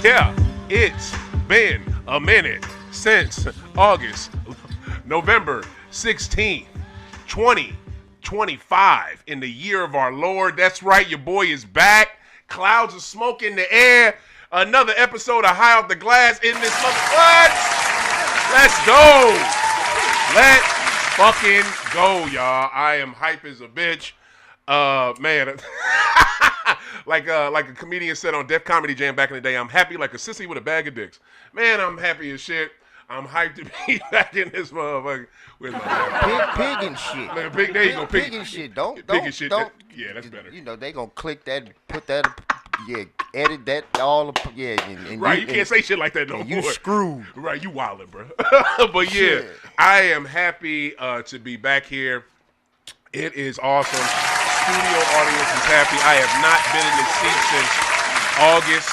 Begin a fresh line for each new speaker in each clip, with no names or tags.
Yeah, it's been a minute since November 16th, 2025, in the year of our Lord. That's right, your boy is back. Clouds of smoke in the air. Another episode of High Off the Glass in this What? Let's go. Let's fucking go, y'all. I am hype as a bitch. Man, like a comedian said on Def Comedy Jam back in the day, I'm happy like a sissy with a bag of dicks. Man, I'm happy as shit. I'm hyped to be back in this motherfucker. Where's my
pig and shit.
Man, pig, there you go.
Pig and shit. Don't.
Yeah, that's better.
You know, they gonna click that, put that, edit that, all of, and
right, you can't say shit like that no more.
You screwed.
Right, you wildin', bro. But yeah, shit. I am happy to be back here. It is awesome. Studio audience is happy. I have not been in this seat since August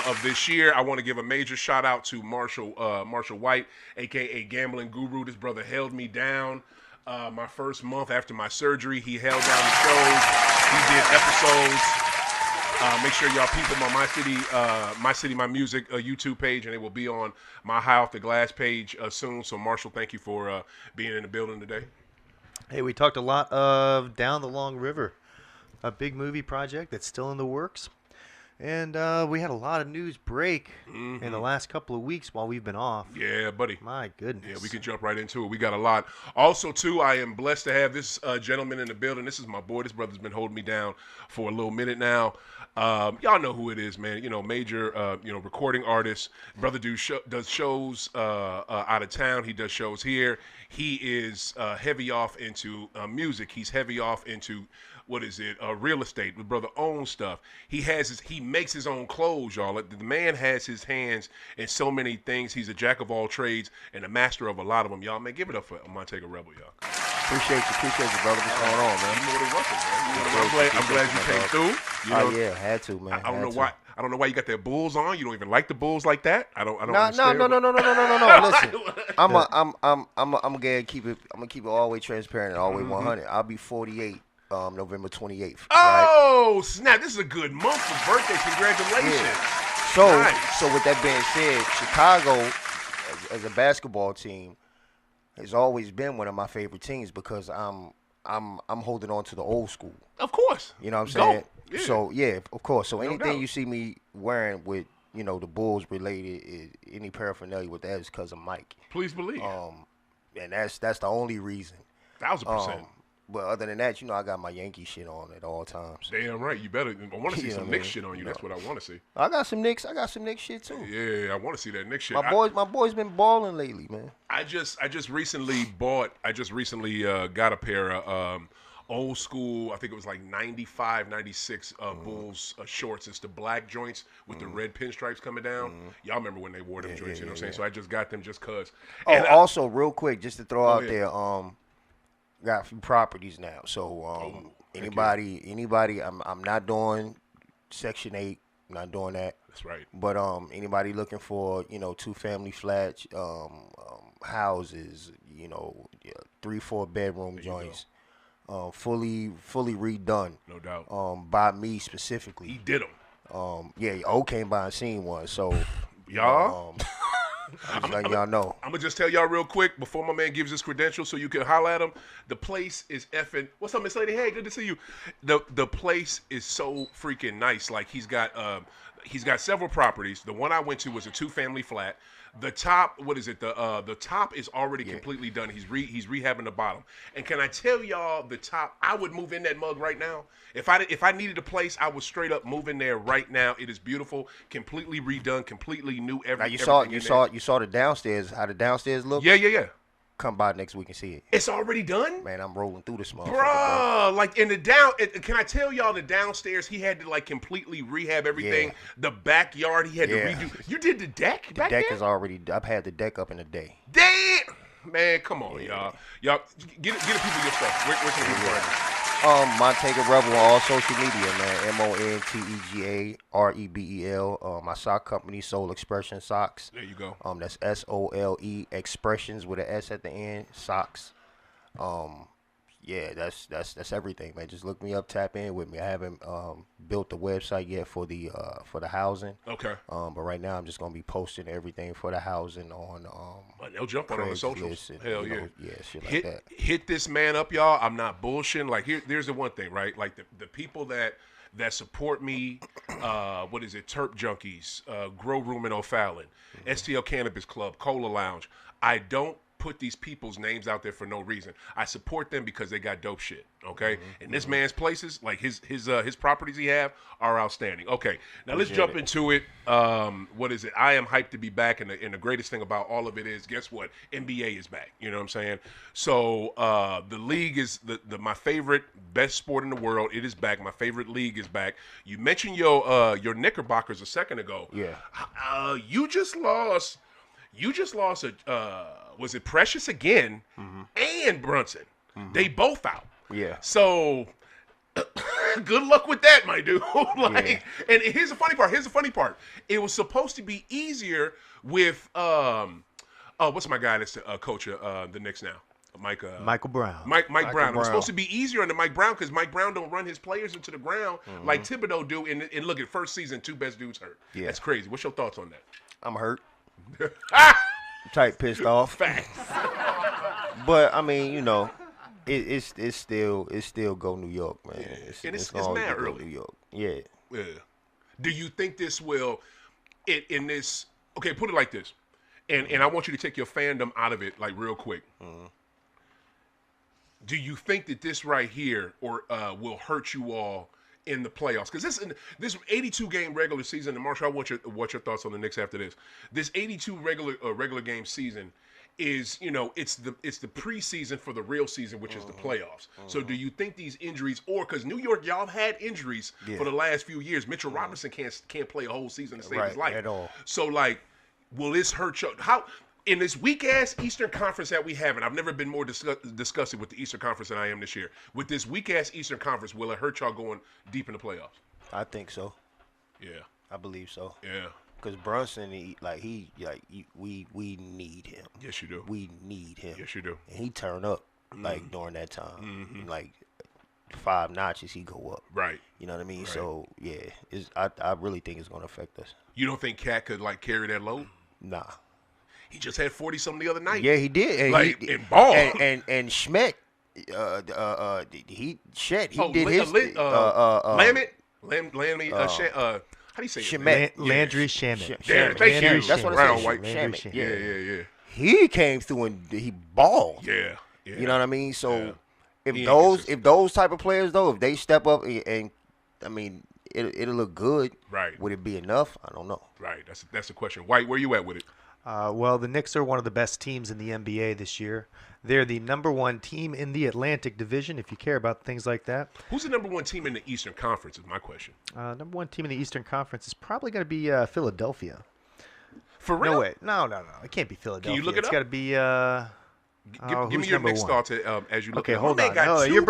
of this year. I want to give a major shout out to Marshall White, aka Gambling Guru. This brother held me down my first month after my surgery. He held down the shows. He did episodes. Make sure y'all peep him on MyCityMyMusic YouTube page, and it will be on my High Off the Glass page soon. So Marshall, thank you for being in the building today.
Hey, we talked a lot of Down the Long River, a big movie project that's still in the works. And we had a lot of news break in the last couple of weeks while we've been off.
Yeah, buddy.
My goodness.
Yeah, we can jump right into it. We got a lot. Also, too, I am blessed to have this gentleman in the building. This is my boy. This brother's been holding me down for a little minute now. Y'all know who it is, man. You know, major, recording artist. Brother does shows out of town. He does shows here. He is heavy off into music. He's heavy off into real estate. The brother owns stuff. He makes his own clothes, y'all. The man has his hands in so many things. He's a jack of all trades and a master of a lot of them, y'all. Man, give it up for Montego Rebel, y'all.
Appreciate you, brother. What's going on, man?
You more than welcome, man. I'm glad you came through. You know,
yeah, had to, man.
I don't know why. I don't know why you got that Bulls on. You don't even like the Bulls like that. I don't.
No. Listen, I'm gonna keep it. I'm gonna keep it all the way transparent and all the way 100. I'll be 48. November 28th.
Oh, right? Snap. This is a good month for birthdays. Congratulations.
Yeah.
Nice.
So with that being said, Chicago as a basketball team has always been one of my favorite teams because I'm holding on to the old school.
Of course.
You know what I'm saying?
Yeah.
So yeah, of course. So
no
anything
doubt.
you see me wearing with, the Bulls related, is any paraphernalia with that is because of Mike.
Please believe.
And that's the only reason.
1,000%.
But other than that, I got my Yankee shit on at all times.
Damn right. You better. I want to see some Knicks shit on you. That's what I want to see.
I got some Knicks shit too.
Yeah, I want to see that Knicks shit.
My boy's been balling lately, man.
I just recently got a pair of old school, I think it was like 95, 96 Bulls shorts. It's the black joints with the red pinstripes coming down. Y'all remember when they wore them joints, you know what I'm saying? So I just got them just cause.
And also, real quick, just to throw out there, got a few properties now. So anybody, I'm not doing Section 8. I'm not doing that.
That's right.
But anybody looking for 2-family flats, houses, 3-4 bedroom joints, fully redone.
No doubt.
By me specifically.
He did them.
O came by and seen one. So
y'all.
I'm letting y'all know.
I'm gonna just tell y'all real quick before my man gives his credentials, so you can holler at him. The place is effing. What's up, Miss Lady? Hey, good to see you. The place is so freaking nice. Like he's got several properties. The one I went to was a 2-family flat. The top, the top is already completely done. He's rehabbing the bottom. And can I tell y'all, the top, I would move in that mug right now. If I needed a place, I would straight up move in there right now. It is beautiful, completely redone, completely new.
Now you saw the downstairs. How the downstairs look?
Yeah.
Come by next week and see it.
It's already done?
Man, I'm rolling through this motherfucker.
Bro, like in the can I tell y'all the downstairs, he had to like completely rehab everything. Yeah. The backyard, he had to redo. You did the deck
back there? The deck is already, I've had the deck up in a day.
Damn! Man, come on, y'all. Y'all, get the people your stuff. Where can we find it?
Montego Rebel on all social media, man. MontegaRebel. My sock company, Soul Expression Socks.
There you go.
That's SOLE Expressions with an S at the end. Socks. yeah, that's everything, man. Just look me up, tap in with me. I haven't built the website yet for the housing.
Okay.
But right now I'm just gonna be posting everything for the housing on
they'll jump on the socials.
and,
Hell yeah.
Shit like that.
Hit this man up, y'all. I'm not bullshitting. Like there's the one thing, right? Like the people that support me, what is it? Terp Junkies, Grow Room in O'Fallon, STL Cannabis Club, Cola Lounge. I don't put these people's names out there for no reason. I support them because they got dope shit. Okay, and this man's places, like his properties he have, are outstanding. Okay, now let's jump into it. What is it? I am hyped to be back, and the greatest thing about all of it is, guess what? NBA is back. You know what I'm saying? So the league is my favorite, best sport in the world. It is back. My favorite league is back. You mentioned your Knickerbockers a second ago.
Yeah.
You just lost. Was it Precious again and Brunson? They both out.
Yeah.
So good luck with that, my dude. And here's the funny part. It was supposed to be easier with what's my guy that's the coach of the Knicks now?
Michael Brown.
Mike Brown. It was supposed to be easier under Mike Brown because Mike Brown don't run his players into the ground like Thibodeau do. And look, at first season, 2 best dudes hurt. Yeah. That's crazy. What's your thoughts on that?
I'm hurt. Type pissed off.
Facts.
But I mean, you know, it's still go New York, man.
Yeah. It's mad early.
New York. Yeah.
Yeah. Do you think this will in this? Okay, put it like this, and I want you to take your fandom out of it, like real quick. Do you think that this right here will hurt you all in the playoffs? Because this 82 game regular season, and Marshall, I want your thoughts on the Knicks after this. This 82 regular game season is, you know, it's the preseason for the real season, which is the playoffs. So do you think these injuries, or because New York, y'all have had injuries for the last few years, Mitchell Robinson can't play a whole season to save his life
at all.
So like, will this hurt you? How? In this weak-ass Eastern Conference that we have, and I've never been more disgusted with the Eastern Conference than I am this year. With this weak-ass Eastern Conference, will it hurt y'all going deep in the playoffs?
I think so.
Yeah.
I believe so.
Yeah.
Because Brunson, we need him.
Yes, you do.
We need him.
Yes, you do.
And he turn up, like, during that time. Like, 5 notches, he go up.
Right.
You know what I mean?
Right.
So, yeah, I really think it's going to affect us.
You don't think Cat could, like, carry that load?
Nah.
He just had 40-something the other night.
Yeah, he did. And
in ball.
And Schmeck, he did his.
Lamit? How do you say it?
Landry Shamet.
Thank you.
That's what I said.
Right on, White.
Shamet.
Yeah.
He came through and he balled.
Yeah.
You know what I mean? So if
inconsistent.
those type of players though, if they step up and I mean it'll look good.
Right.
Would it be enough? I don't know.
Right. That's the question. White, where you at with it?
Well, the Knicks are one of the best teams in the NBA this year. They're the #1 team in the Atlantic Division, if you care about things like that.
Who's the #1 team in the Eastern Conference is my question.
#1 team in the Eastern Conference is probably going to be Philadelphia.
For real?
No, wait. No. It can't be Philadelphia.
Can you look it
It's
up?
got to be...
Give me your Knicks thoughts as you look.
Okay,
at
hold on.
Got
No,
two
you're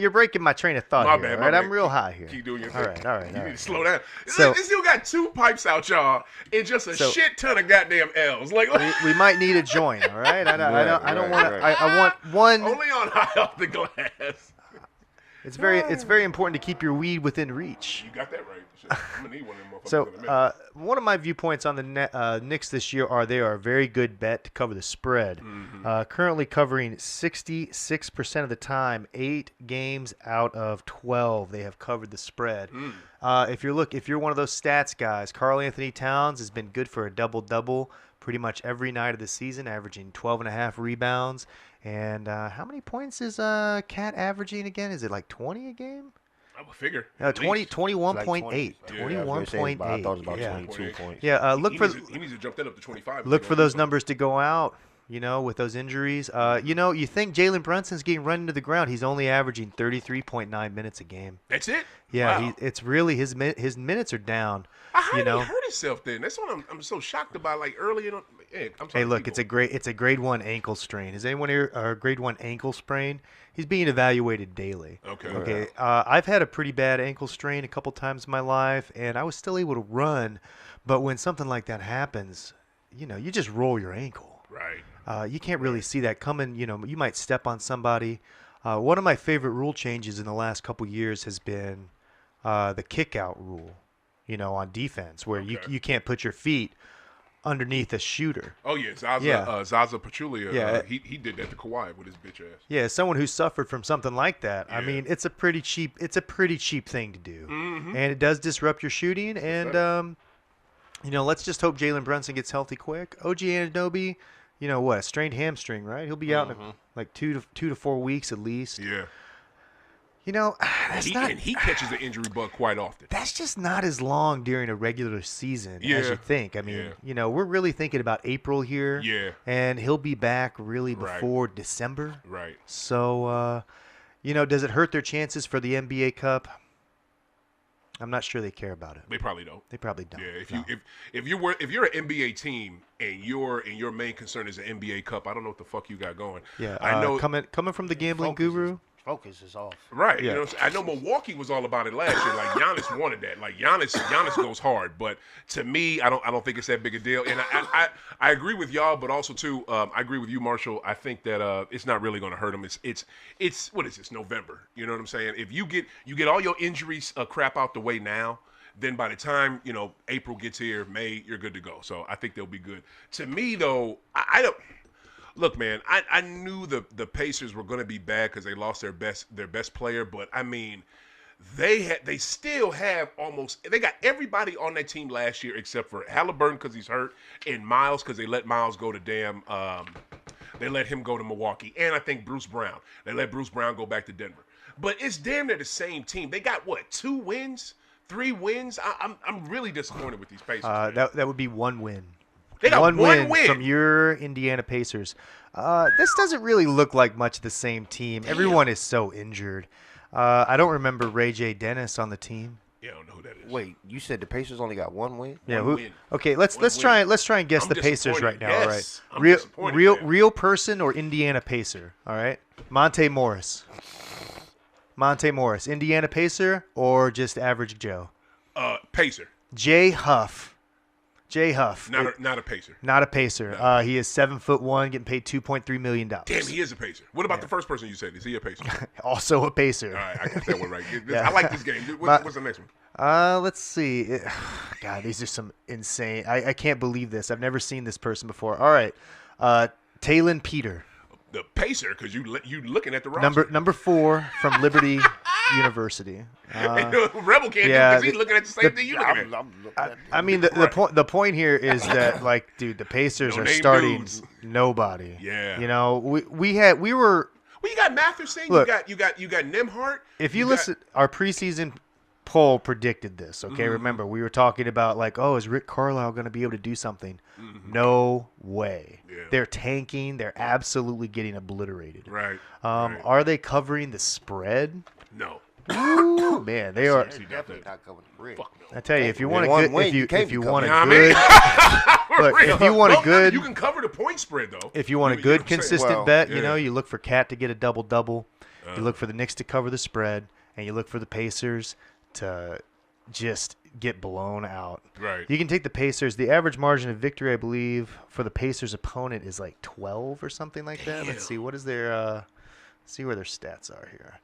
breaking my train of thought.
My
here,
bad.
all
My
right?
bad.
I'm real high here.
Keep doing your
all
thing.
right.
You need to slow down.
So,
this dude got 2 pipes out, y'all, and just a shit ton of goddamn L's. Like
we might need a joint. All right. I don't want to. I want one.
Only on high off the glass.
It's very important to keep your weed within reach.
You got that right. Shit, I'm gonna need one of them motherfuckers
So,
in a minute.
one of my viewpoints on the Knicks this year are they are a very good bet to cover the spread. Currently covering 66% of the time, 8 games out of 12 they have covered the spread. If you're one of those stats guys, Karl Anthony Towns has been good for a double-double pretty much every night of the season, averaging 12.5 rebounds. And how many points is Cat averaging again? Is it like 20 a game?
I would figure.
21.8.
Yeah, I thought it was about 22 points.
Yeah,
he needs to jump that up to 25.
Look for those numbers to go out, you know, with those injuries. You think Jalen Brunson's getting run into the ground. He's only averaging 33.9 minutes a game.
That's it?
Yeah,
Wow.
it's really his minutes are down.
How did he hurt himself then? That's what I'm so shocked about. Like early in, I'm sorry,
Hey, look, it's a grade 1 ankle strain. Has anyone here a grade 1 ankle sprain? He's being evaluated daily. Okay. I've had a pretty bad ankle strain a couple times in my life, and I was still able to run. But when something like that happens, you just roll your ankle.
Right.
You can't really see that coming. You might step on somebody. One of my favorite rule changes in the last couple years has been the kick-out rule, on defense, where you can't put your feet underneath a shooter.
Oh yeah, Zaza,
Yeah.
Zaza Pachulia.
Yeah.
He did that to Kawhi with his bitch ass.
Yeah, as someone who suffered from something like that, I
Yeah.
mean, it's a pretty cheap thing to do,
Mm-hmm.
and it does disrupt your shooting. And let's just hope Jalen Brunson gets healthy quick. OG Anunoby, a strained hamstring, right? He'll be out in like 2 to 4 weeks at least.
Yeah.
He
catches the injury bug quite often.
That's just not as long during a regular season as
Yeah.
you think. I mean, we're really thinking about April here.
Yeah.
And he'll be back really
Right.
before December.
Right.
So, does it hurt their chances for the NBA Cup? I'm not sure they care about it.
They probably don't.
They probably don't.
Yeah, if you're an NBA team and your main concern is the NBA Cup, I don't know what the fuck you got going.
Yeah,
I know.
coming from the gambling guru.
Focus is off.
Right.
Yeah.
I know Milwaukee was all about it last year. Like Giannis wanted that. Like Giannis goes hard. But to me, I don't think it's that big a deal. And I agree with y'all, but also too, I agree with you, Marshall. I think that it's not really going to hurt him. It's what is this, November? You know what I'm saying? If you get all your injuries crap out the way now, then by the time April gets here, May, you're good to go. So I think they'll be good. To me though, I don't. Look, man, I knew the Pacers were going to be bad because they lost their best player, but I mean, they still have they got everybody on that team last year except for Halliburton because he's hurt and Miles because they let Miles go to they let him go to Milwaukee, and I think Bruce Brown. They let Bruce Brown go back to Denver, but it's damn near the same team. They got what, 2 wins, 3 wins? I'm really disappointed with these Pacers.
That would be 1 win.
They got one win
from your Indiana Pacers. This doesn't really look like much of the same team.
Damn.
Everyone is so injured. I don't remember Ray J. Dennis on the team.
Yeah, I don't know who that is.
Wait, you said the Pacers only got 1 win?
Yeah.
One win.
Okay, let's try and guess
I'm
the Pacers
disappointed.
right now.
Yes,
All
I'm
right.
disappointed, man.
Real person or Indiana Pacer. All right. Monte Morris, Indiana Pacer or just average Joe?
Pacer.
Jay Huff.
Not a Pacer.
Not a Pacer.
No.
He is 7'1", getting paid $2.3 million.
Damn, he is a Pacer. What about the first person you said? Is he a Pacer?
Also a Pacer.
All right, I got that one right.
Yeah.
I like this game. What's the next one?
Let's see. God, these are some insane. I can't believe this. I've never seen this person before. All right. Talon Peter.
The Pacer, because you looking at the roster.
Number 4 from Liberty University.
Rebel can't do
yeah,
because he's looking at the same thing you looking at.
I mean, the point here is that, like, dude, the Pacers
No
are
name
starting
dudes.
nobody.
Yeah.
We were.
Well, you got Matheson.
Look,
you got Nembhard.
If you listen, our preseason poll predicted this. Okay,
Mm-hmm.
remember we were talking about, like, oh, is Rick Carlisle going to be able to do something?
Mm-hmm.
No way.
Yeah.
They're tanking. They're absolutely getting obliterated.
Right.
Are they covering the spread?
No.
Ooh, man, they are.
Seriously,
Definitely not covering the bridge.
Fuck no.
I tell you, if you
With
want a
one
good,
win,
if
you
you
can't
if
be
you
covering.
want a
You know what I
good,
mean?
look, if you want a good,
you can cover the point spread though.
if you want a
You know
good
what I'm saying?
consistent
Well,
bet,
yeah.
you look for Cat to get a double-double.
Uh-huh.
You look for the Knicks to cover the spread, and you look for the Pacers to just get blown out.
Right.
You can take the Pacers. The average margin of victory, I believe, for the Pacers' opponent is like 12 or something like that.
Damn.
Let's see. What is their see where their stats are here.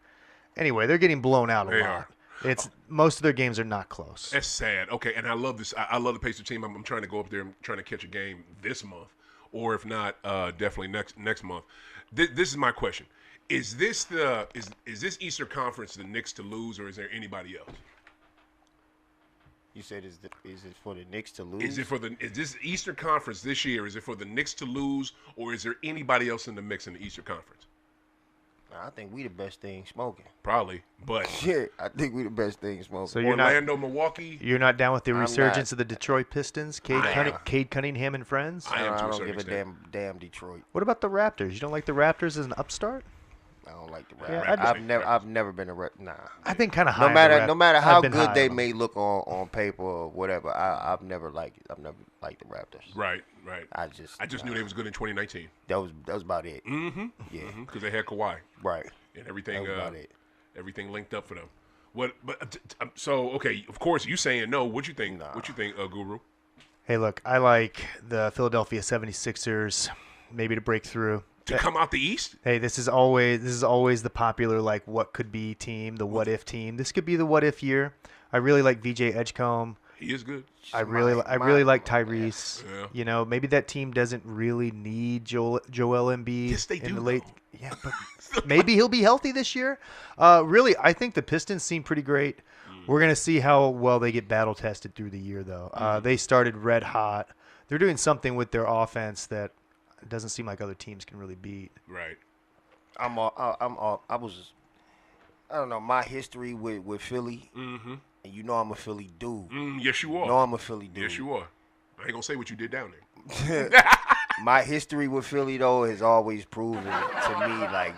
Anyway, they're getting blown out a
They
lot.
are.
It's most of their games are not close.
That's sad. Okay, and I love this. I love the Pacer team. I'm trying to go up there. I'm trying to catch a game this month, or if not, definitely next month. This is my question: Is this is this Eastern Conference the Knicks to lose, or is there anybody else?
You said is it for the Knicks to lose?
Is this Eastern Conference this year? Is it for the Knicks to lose, or is there anybody else in the mix in the Eastern Conference?
I think we the best thing smoking.
Probably, but
Shit, I think we the best thing smoking.
So you're
Orlando, Milwaukee.
You're not down with the
I'm
resurgence
not.
of the Detroit Pistons, Cade Cunningham and friends?
I am to a
I don't
certain
give a
extent.
damn Detroit.
What about the Raptors? You don't like the Raptors as an upstart?
I don't like the
Yeah,
Raptors. I've never been a nah.
I've been kind of high.
No matter how good they
may.
may look on paper or whatever, I've never liked the Raptors.
Right.
I
just knew they was good in 2019.
that was about it.
Mm-hmm.
Yeah,
Because they had Kawhi
right.
and everything.
That was about it.
Everything linked up for them. So okay, of course you saying no. What you think?
Nah.
What you think, Guru?
Hey, look, I like the Philadelphia 76ers maybe to break through.
to come out the East.
Hey, this is always the popular like what could be team, the what if team. This could be the what if year. I really like VJ Edgecombe.
He is good.
I really like Tyrese.
Yeah.
You know, maybe that team doesn't really need Joel Embiid.
Yes, they do.
In the late, yeah, but maybe he'll be healthy this year. Really, I think the Pistons seem pretty great. We're gonna see how well they get battle tested through the year, though. They started red hot. They're doing something with their offense that doesn't seem like other teams can really beat.
Right.
I don't know, my history with Philly, and you know I'm a Philly dude.
Yes, you are.
You know I'm a Philly dude.
Yes, you are. I ain't gonna say what you did down there.
My history with Philly, though, has always proven to me like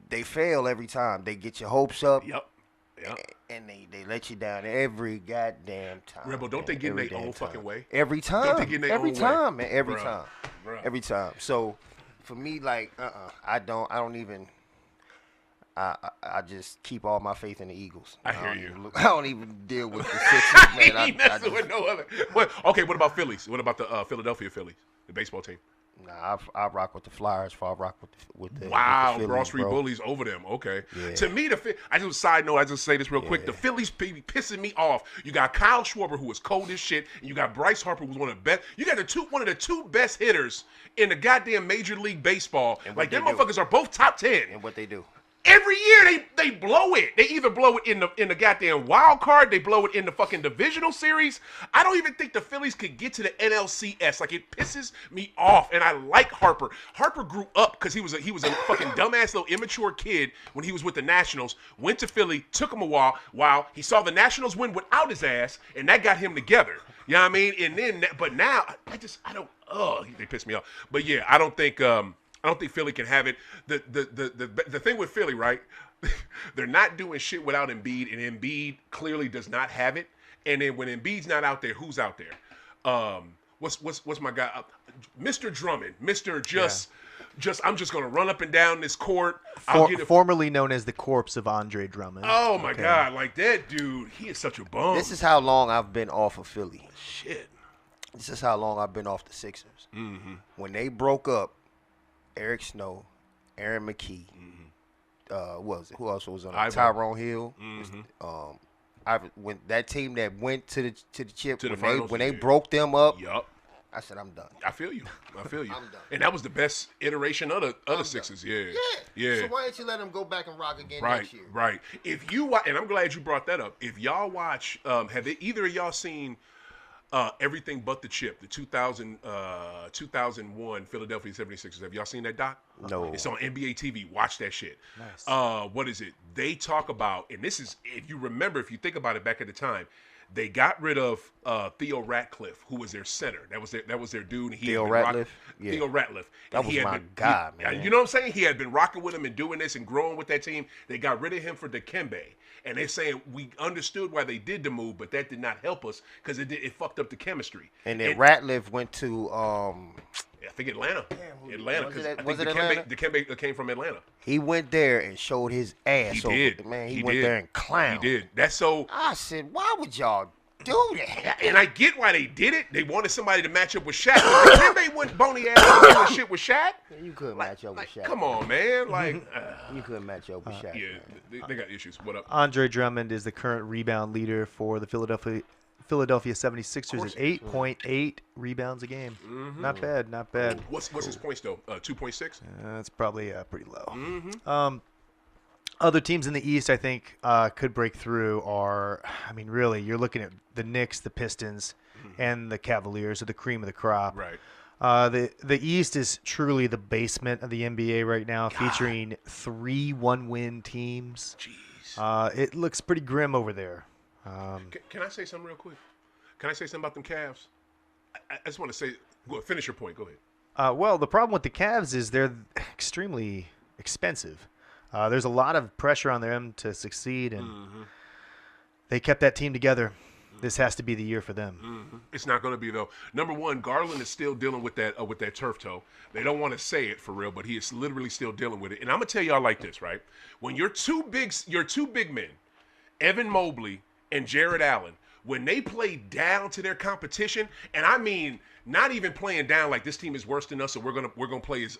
they fail every time. They get your hopes up.
Yep.
And they let you down every goddamn time.
Rebel, don't they get in their own fucking way?
Every time.
Don't they get in their
every
own
time,
way?
man. Every
Bruh.
time.
Bruh.
Every time. So for me, like, I don't even. I just keep all my faith in the Eagles.
I hear you.
I don't even deal with the Sixers, man.
I ain't messing with no other. Okay, what about Phillies? What about the Philadelphia Phillies, the baseball team?
Nah, I rock with the Flyers. I rock with the
Wow,
Phillies,
Broad Street
bro.
Bullies over them. Okay.
Yeah.
To me, I just side note. I just say this real quick. The Phillies be pissing me off. You got Kyle Schwarber, who was cold as shit, and you got Bryce Harper, who's one of the best. You got one of the two best hitters in the goddamn Major League Baseball. Like them motherfuckers are both top 10.
And what they do?
Every year they blow it. They either blow it in the goddamn wild card, they blow it in the fucking divisional series. I don't even think the Phillies could get to the NLCS. Like, it pisses me off. And I like Harper. Harper grew up because he was a fucking dumbass little immature kid when he was with the Nationals. Went to Philly, took him a while. He saw the Nationals win without his ass, and that got him together. You know what I mean? And then, but now they piss me off. But yeah, I don't think Philly can have it. The thing with Philly, right? They're not doing shit without Embiid, and Embiid clearly does not have it. And then when Embiid's not out there, who's out there? What's my guy? Mr. Drummond, I'm just gonna run up and down this court.
Formerly known as the corpse of Andre Drummond.
Oh my God, like that dude, he is such a bum.
This is how long I've been off of Philly.
Shit.
This is how long I've been off the Sixers.
Mm-hmm.
When they broke up, Eric Snow, Aaron McKee, what was it? Who else was on it? Tyrone Hill. When that team that went to the chip, when they broke them up, I said, I'm done.
I feel you. I'm done.
And
that was the best iteration of the Sixers. Yeah.
So why didn't you let them go back and rock again
next
year?
Right. If you watch, and I'm glad you brought that up. If y'all watch, have either of y'all seen Everything But the Chip, the 2001 Philadelphia 76ers? Have y'all seen that doc?
No.
It's on NBA TV. Watch that shit.
Nice.
What is it? They talk about, and this is, if you think about it back at the time, they got rid of Theo Ratcliffe, who was their center. That was their dude.
Theo Ratliff?
Theo Ratliff.
That was my guy, man.
You know what I'm saying? He had been rocking with him and doing this and growing with that team. They got rid of him for Dikembe. And they're saying we understood why they did the move, but that did not help us because it fucked up the chemistry.
And then Ratliff went to
I think Atlanta. Atlanta. Dikembe came from Atlanta.
He went there and showed his ass.
He did.
Man, he went there and clowned.
He did. That's so.
I said, why would y'all do that?
And I get why they did it. They wanted somebody to match up with Shaq. Dikembe went bony ass doing shit with Shaq.
You couldn't match up with Shaq.
Come on, man.
You couldn't match up with Shaq.
Yeah, they got issues. What up?
Andre Drummond is the current rebound leader for the Philadelphia 76ers at 8.8 rebounds a game.
Mm-hmm.
Not bad.
What's his points though? 2.6.
That's probably pretty low.
Mm-hmm.
Other teams in the East, I think, could break through are, I mean, really, you're looking at the Knicks, the Pistons, and the Cavaliers are the cream of the crop.
Right.
The East is truly the basement of the NBA right now, featuring 3 one-win teams.
Jeez.
It looks pretty grim over there.
Can I say something real quick? Can I say something about them Cavs? I just want to say, finish your point. Go ahead.
Well, the problem with the Cavs is they're extremely expensive. There's a lot of pressure on them to succeed, and they kept that team together. This has to be the year for them.
It's not going to be though. Number one, Garland is still dealing with that turf toe. They don't want to say it for real, but he is literally still dealing with it. And I'm gonna tell y'all like this, right? When you're two big men, Evan Mobley and Jared Allen, when they play down to their competition, and I mean not even playing down like this team is worse than us, so we're gonna play as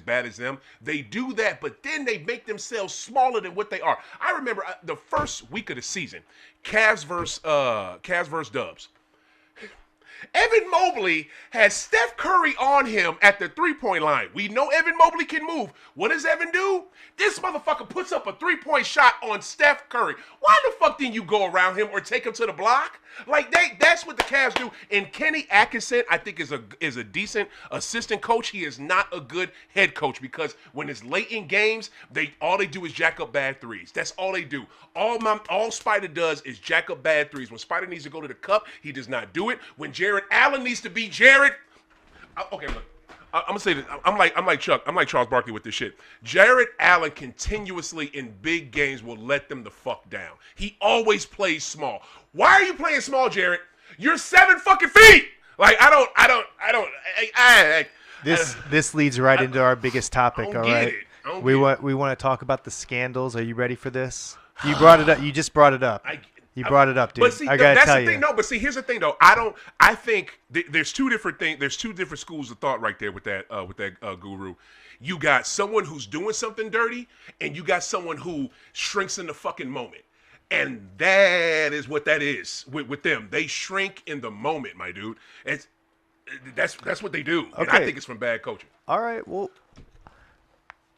bad as them. They do that, but then they make themselves smaller than what they are. I remember the first week of the season, Cavs versus Dubs. Evan Mobley has Steph Curry on him at the three-point line. We know Evan Mobley can move. What does Evan do? This motherfucker puts up a three-point shot on Steph Curry. Why the fuck didn't you go around him or take him to the block? Like that's what the Cavs do. And Kenny Atkinson, I think, is a decent assistant coach. He is not a good head coach because when it's late in games, all they do is jack up bad threes. That's all they do. All Spider does is jack up bad threes. When Spider needs to go to the cup, he does not do it. When Jared Allen needs to be Jared, okay, look. I'm gonna say this. I'm like Chuck. I'm like Charles Barkley with this shit. Jared Allen continuously in big games will let them the fuck down. He always plays small. Why are you playing small, Jared? You're 7 fucking feet. Like
This leads right into our biggest topic. All right, we want to talk about the scandals. Are you ready for this? You brought it up. You just brought it up. You brought it up, dude.
But see,
I gotta
that's
tell
the
you.
thing. No, but see, here's the thing, though. I think there's two different things. There's two different schools of thought right there with that guru. You got someone who's doing something dirty, and you got someone who shrinks in the fucking moment. And that is what that is with them. They shrink in the moment, my dude. That's what they do. And I think it's from bad coaching.
All right. Well,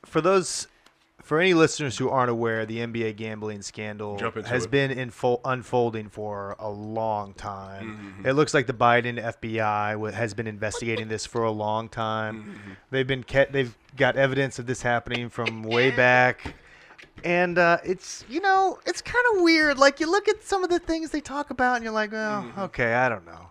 for any listeners who aren't aware, the NBA gambling scandal has been unfolding for a long time. Mm-hmm. It looks like the Biden FBI has been investigating this for a long time. Mm-hmm. They've got evidence of this happening from way back. And it's kind of weird. Like, you look at some of the things they talk about, and you're like, well, okay, I don't know.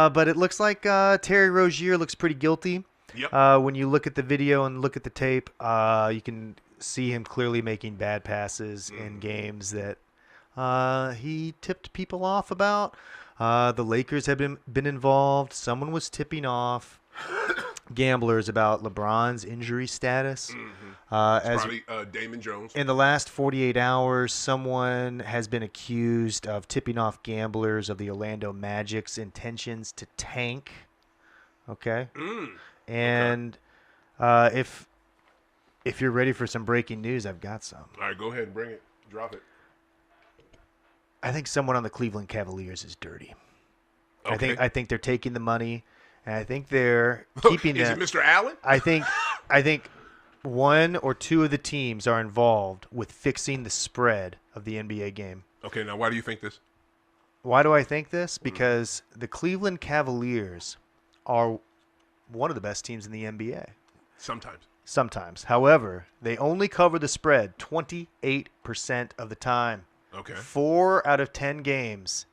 But it looks like Terry Rozier looks pretty guilty. Yep. When you look at the video and look at the tape, you can see him clearly making bad passes in games that he tipped people off about. The Lakers have been involved. Someone was tipping off gamblers about LeBron's injury status.
As probably Damon Jones.
In the last 48 hours, someone has been accused of tipping off gamblers of the Orlando Magic's intentions to tank. Okay? And if you're ready for some breaking news, I've got some.
All right, go ahead and bring it. Drop it.
I think someone on the Cleveland Cavaliers is dirty.
Okay.
I think they're taking the money, and I think they're keeping
Is it Mr. Allen?
I think one or two of the teams are involved with fixing the spread of the NBA game.
Okay, now why do you think this?
Why do I think this? Because the Cleveland Cavaliers are one of the best teams in the NBA. Sometimes. However, they only cover the spread 28% of the time.
Okay.
4 out of 10 games.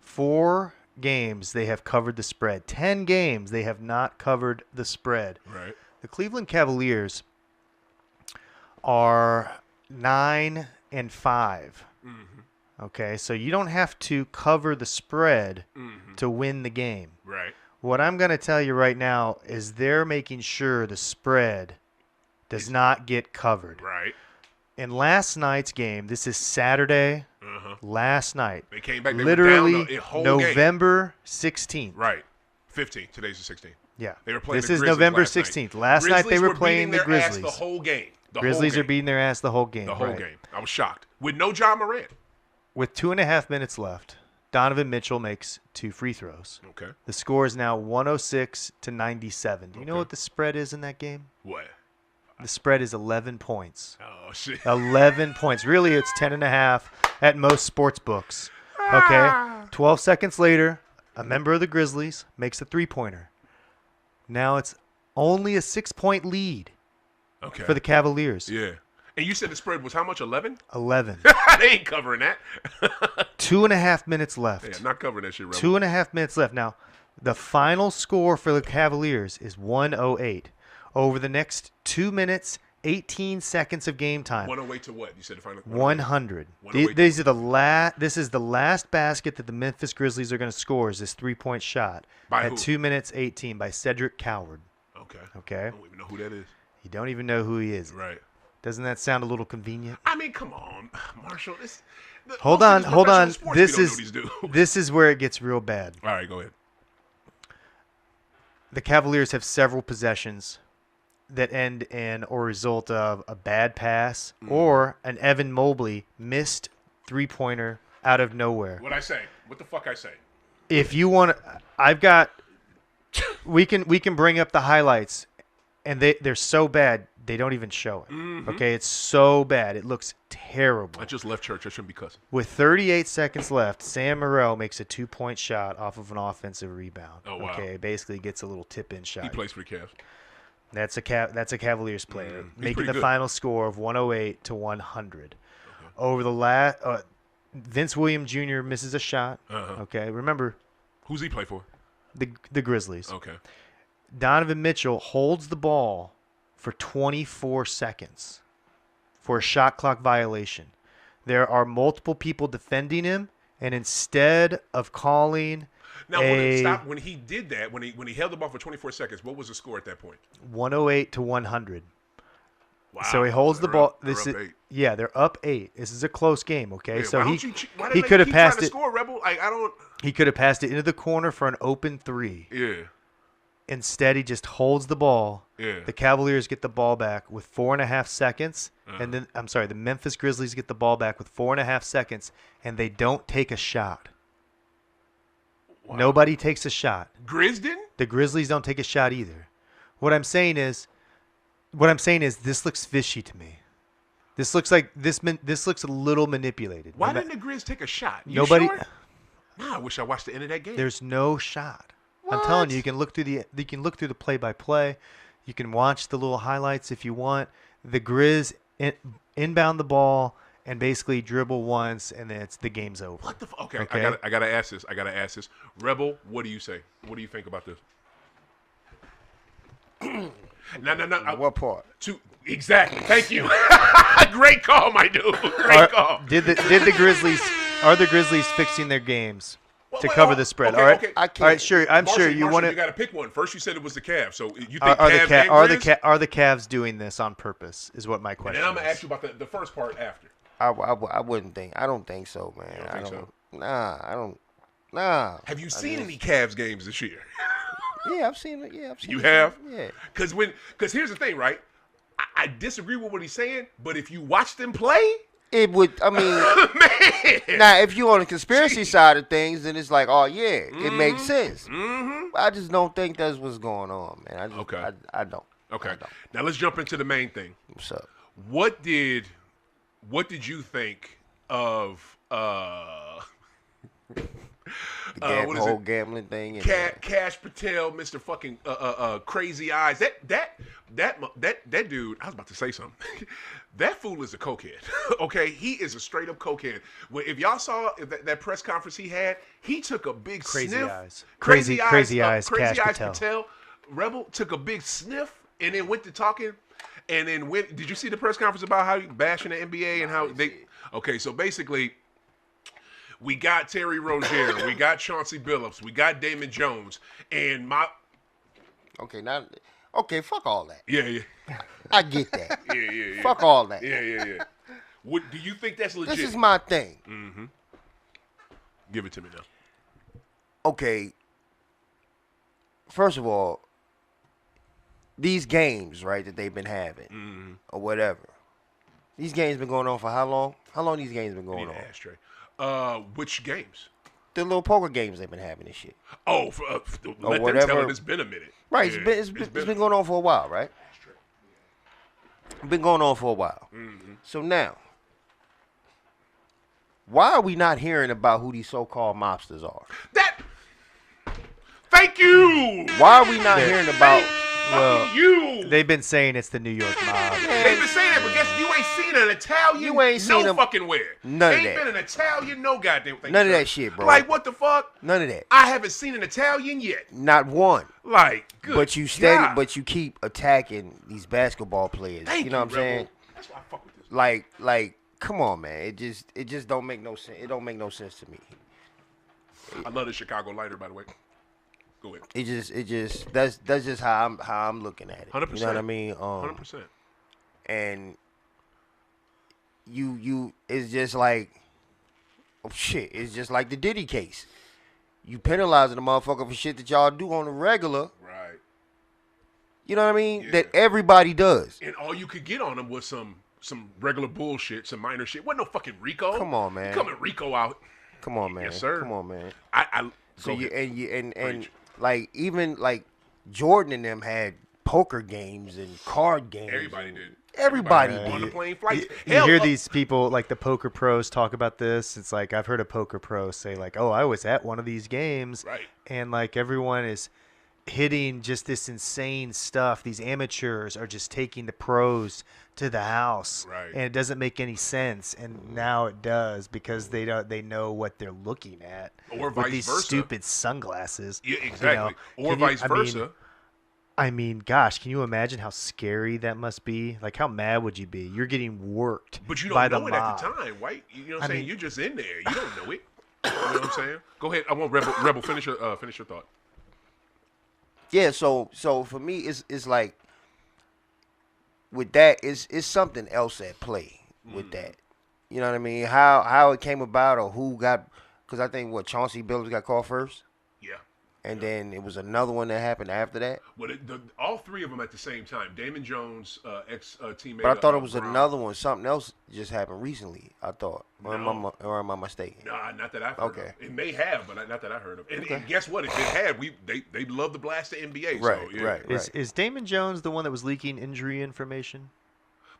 4 games they have covered the spread. 10 games they have not covered the spread.
Right.
The Cleveland Cavaliers are 9-5. Okay, so you don't have to cover the spread to win the game.
Right.
What I'm going to tell you right now is they're making sure the spread does not get covered.
Right.
In last night's game, this is Saturday, last night.
They came back. They
literally
were down the whole
November 16th.
Right. 15th. Today's the 16th.
Yeah.
They were playing
this
the
is
Grizzlies
November
last
16th.
Night.
Last night they were
Grizzlies
playing the
beating their
Grizzlies.
ass the whole game.
Grizzlies are beating their ass the whole game.
The whole game. I was shocked. With no John Morant.
With 2.5 minutes left, Donovan Mitchell makes 2 free throws.
Okay.
The score is now 106-97. Do you know what the spread is in that game?
What?
The spread is 11 points.
Oh, shit.
11 points. Really, it's 10.5 at most sports books. Okay? 12 seconds later, a member of the Grizzlies makes a three-pointer. Now it's only a 6-point lead for the Cavaliers.
Yeah. And you said the spread was how much? 11?
11.
They ain't covering that.
2.5 minutes left.
Yeah, not covering that shit, Rebel.
2.5 minutes left. Now, the final score for the Cavaliers is 108. Over the next 2 minutes, 18 seconds of game time.
108 to what? You said the final
100. This is the last basket that the Memphis Grizzlies are going to score is this 3-point shot.
By
at
who?
2 minutes 18 by Cedric Coward.
Okay.
Okay.
I don't even know who that is.
You don't even know who he is.
Right.
Doesn't that sound a little convenient?
I mean, come on, Marshall.
Hold
most
on,
of this
hold on.
professional sports, we don't know these dudes.
This is where it gets real bad.
All right, go ahead.
The Cavaliers have several possessions that end in or result of a bad pass or an Evan Mobley missed three-pointer out of nowhere.
What I say? What the fuck I say?
If you want, I've got. We can bring up the highlights, and they're so bad they don't even show it.
Mm-hmm.
Okay, it's so bad it looks terrible.
I just left church. I shouldn't be cussing.
With 38 seconds left, Sam Morrell makes a 2-point shot off of an offensive rebound.
Oh, wow.
Okay, basically gets a little tip-in shot.
He plays for the Cavs.
That's a Cavaliers player,
He's
making
pretty
the
good.
final score of 108 to 100. Over the last, Vince Williams Jr. misses a shot.
Uh-huh.
Okay, remember
Who's he play for?
the Grizzlies.
Okay.
Donovan Mitchell holds the ball for 24 seconds for a shot clock violation. There are multiple people defending him, and instead of calling
Now, when he did that, when he held the ball for 24 seconds, what was the score at that point?
108 to 100.
Wow.
So he holds the
They're
ball.
up- they're up 8.
Yeah, they're up 8. This is a close game. Okay,
Yeah,
so
why
he
don't you, why
he
they
could have
keep
passed
trying to
it.
score, Rebel. Like I don't.
He could have passed it into the corner for an open 3.
Yeah.
Instead, he just holds the ball.
Yeah.
The Cavaliers get the ball back with 4.5 seconds, and then the Memphis Grizzlies get the ball back with 4.5 seconds, and they don't take a shot.
Wow.
Nobody takes a shot.
Grizz didn't?
The Grizzlies don't take a shot either. What I'm saying is this looks fishy to me. This looks like this looks a little manipulated.
Why didn't the Grizz take a shot? You
Nobody.
Sure? Nah, I wish I watched the end of that game.
There's no shot. I'm telling you, you can look through the play-by-play. You can watch the little highlights if you want. The Grizz inbound the ball and basically dribble once, and then the game's over.
What the? Okay,
Okay?
I gotta ask this. Rebel, what do you say? What do you think about this? No.
What part?
Exactly. Thank you. Great call, my dude. Great call.
Did the Grizzlies? Are the Grizzlies fixing their games to cover the spread?
Okay,
All right.
okay.
I can't.
All right. Sure. I'm
Marshall,
sure you
Marshall,
want
You
to.
got to pick one. First, you said it was the Cavs. So you think
Are
Cavs and Grizz?
are the Cavs doing this on purpose? Is what my
And
question
then I'm gonna
is.
ask you about the first part after.
I wouldn't think. I don't think so, man.
You don't think so?
Nah, I don't. Nah.
Have you seen any Cavs games this year?
Yeah, I've seen it. Yeah, I've seen
You
it.
have?
Yeah.
Because here's the thing, right? I disagree with what he's saying, but if you watch them play,
It would. I mean,
man.
now if you're on the conspiracy side of things, then it's like, oh yeah, it makes sense.
Mm-hmm.
I just don't think that's what's going on, man. I just,
Okay.
I don't.
Okay.
I don't.
Now let's jump into the main thing.
What's up?
What did you think of
The
what is
whole
it?
gambling thing. And,
Cash Patel, Mr. Fucking Crazy Eyes. That dude. I was about to say something. That fool is a cokehead. Okay, he is a straight up cokehead. If y'all saw that press conference he had, he took a big
Crazy
sniff.
Eyes.
Crazy
Crazy Eyes,
Crazy
Cash
Eyes Patel. Rebel took a big sniff and then went to talking. And then did you see the press conference about how he bashing the NBA and how they? Okay, so basically. We got Terry Rozier, we got Chauncey Billups, we got Damon Jones, and
Okay, fuck all that.
yeah.
I get that.
Yeah.
Fuck all that.
Yeah. What do you think that's legit?
This is my thing.
Mm-hmm. Give it to me now.
Okay. First of all, these games, right, that they've been having, or whatever. These games been going on for how long? How long these games been going on?
Ashtray. Which games?
The little poker games they've been having and shit.
Oh, let them tell it. It's been a minute.
Right,
Yeah,
it's been going on for a while, right? Been going on for a while.
Mm-hmm.
So now, why are we not hearing about who these so-called mobsters are?
Thank you.
Why are we not hearing about?
Well,
you.
they've been saying it's the New York mob.
They've been saying that, but guess you ain't seen an Italian.
You ain't seen
no
them-
fucking where.
None of
ain't
that.
been an Italian, no goddamn thing.
None of
sir.
that shit, bro.
Like what the fuck?
None of that.
I haven't seen an Italian yet.
Not one.
Like, good.
But you steady,
God.
but you keep attacking these basketball players.
Thank
you know what I'm saying?
Rebel. That's why I fuck with this.
Like, come on, man. It just don't make no sense. It don't make no sense to me.
I love the Chicago Lighter, by the way. Go ahead.
It just that's just how I'm looking at it.
100%.
You know what I mean?
100%.
And it's just like, oh shit, it's just like the Diddy case. You penalizing the motherfucker for shit that y'all do on the regular.
Right.
You know what I mean?
Yeah.
That everybody does.
And all you could get on them was some regular bullshit, some minor shit. Wasn't no fucking Rico.
Come on, man.
You coming Rico out.
Come on, man.
Yes, sir.
Come on, man.
So
and like even like Jordan and them had poker games and card games.
Everybody did.
Everybody
on the
did.
plane flights.
You hear these people, like the poker pros, talk about this. It's like I've heard a poker pro say, like, "Oh, I was at one of these games,"
Right.
And like everyone is hitting just this insane stuff. These amateurs are just taking the pros to the house,
Right.
and it doesn't make any sense. And now it does because they know what they're looking at,
Or
with
vice
these
versa.
stupid sunglasses.
Yeah, exactly. Or
Can you-
vice versa.
I mean, gosh, can you imagine how scary that must be? Like, how mad would you be? You're getting worked
But you
by
don't
the
know it
mob.
at the time, right? You know what I'm saying?
mean-
You're just in there. You don't know it. You know what I'm saying? Go ahead. I want Rebel finish your thought.
Yeah, so for me it's like with that it's something else at play with that. You know what I mean? How it came about or who got, because I think Chauncey Billups got called first,
Yeah.
and then it was another one that happened after that.
Well, all three of them at the same time. Damon Jones, ex teammate.
But I thought it was
Bron.
another one. Something else just happened recently. I thought, or
No.
am I mistaken?
Nah, not that I've heard
Okay.
of. It may have, but not that I heard of. And guess what? If it had, they love to blast the NBA.
Right,
so, yeah.
right.
Is Damon Jones the one that was leaking injury information?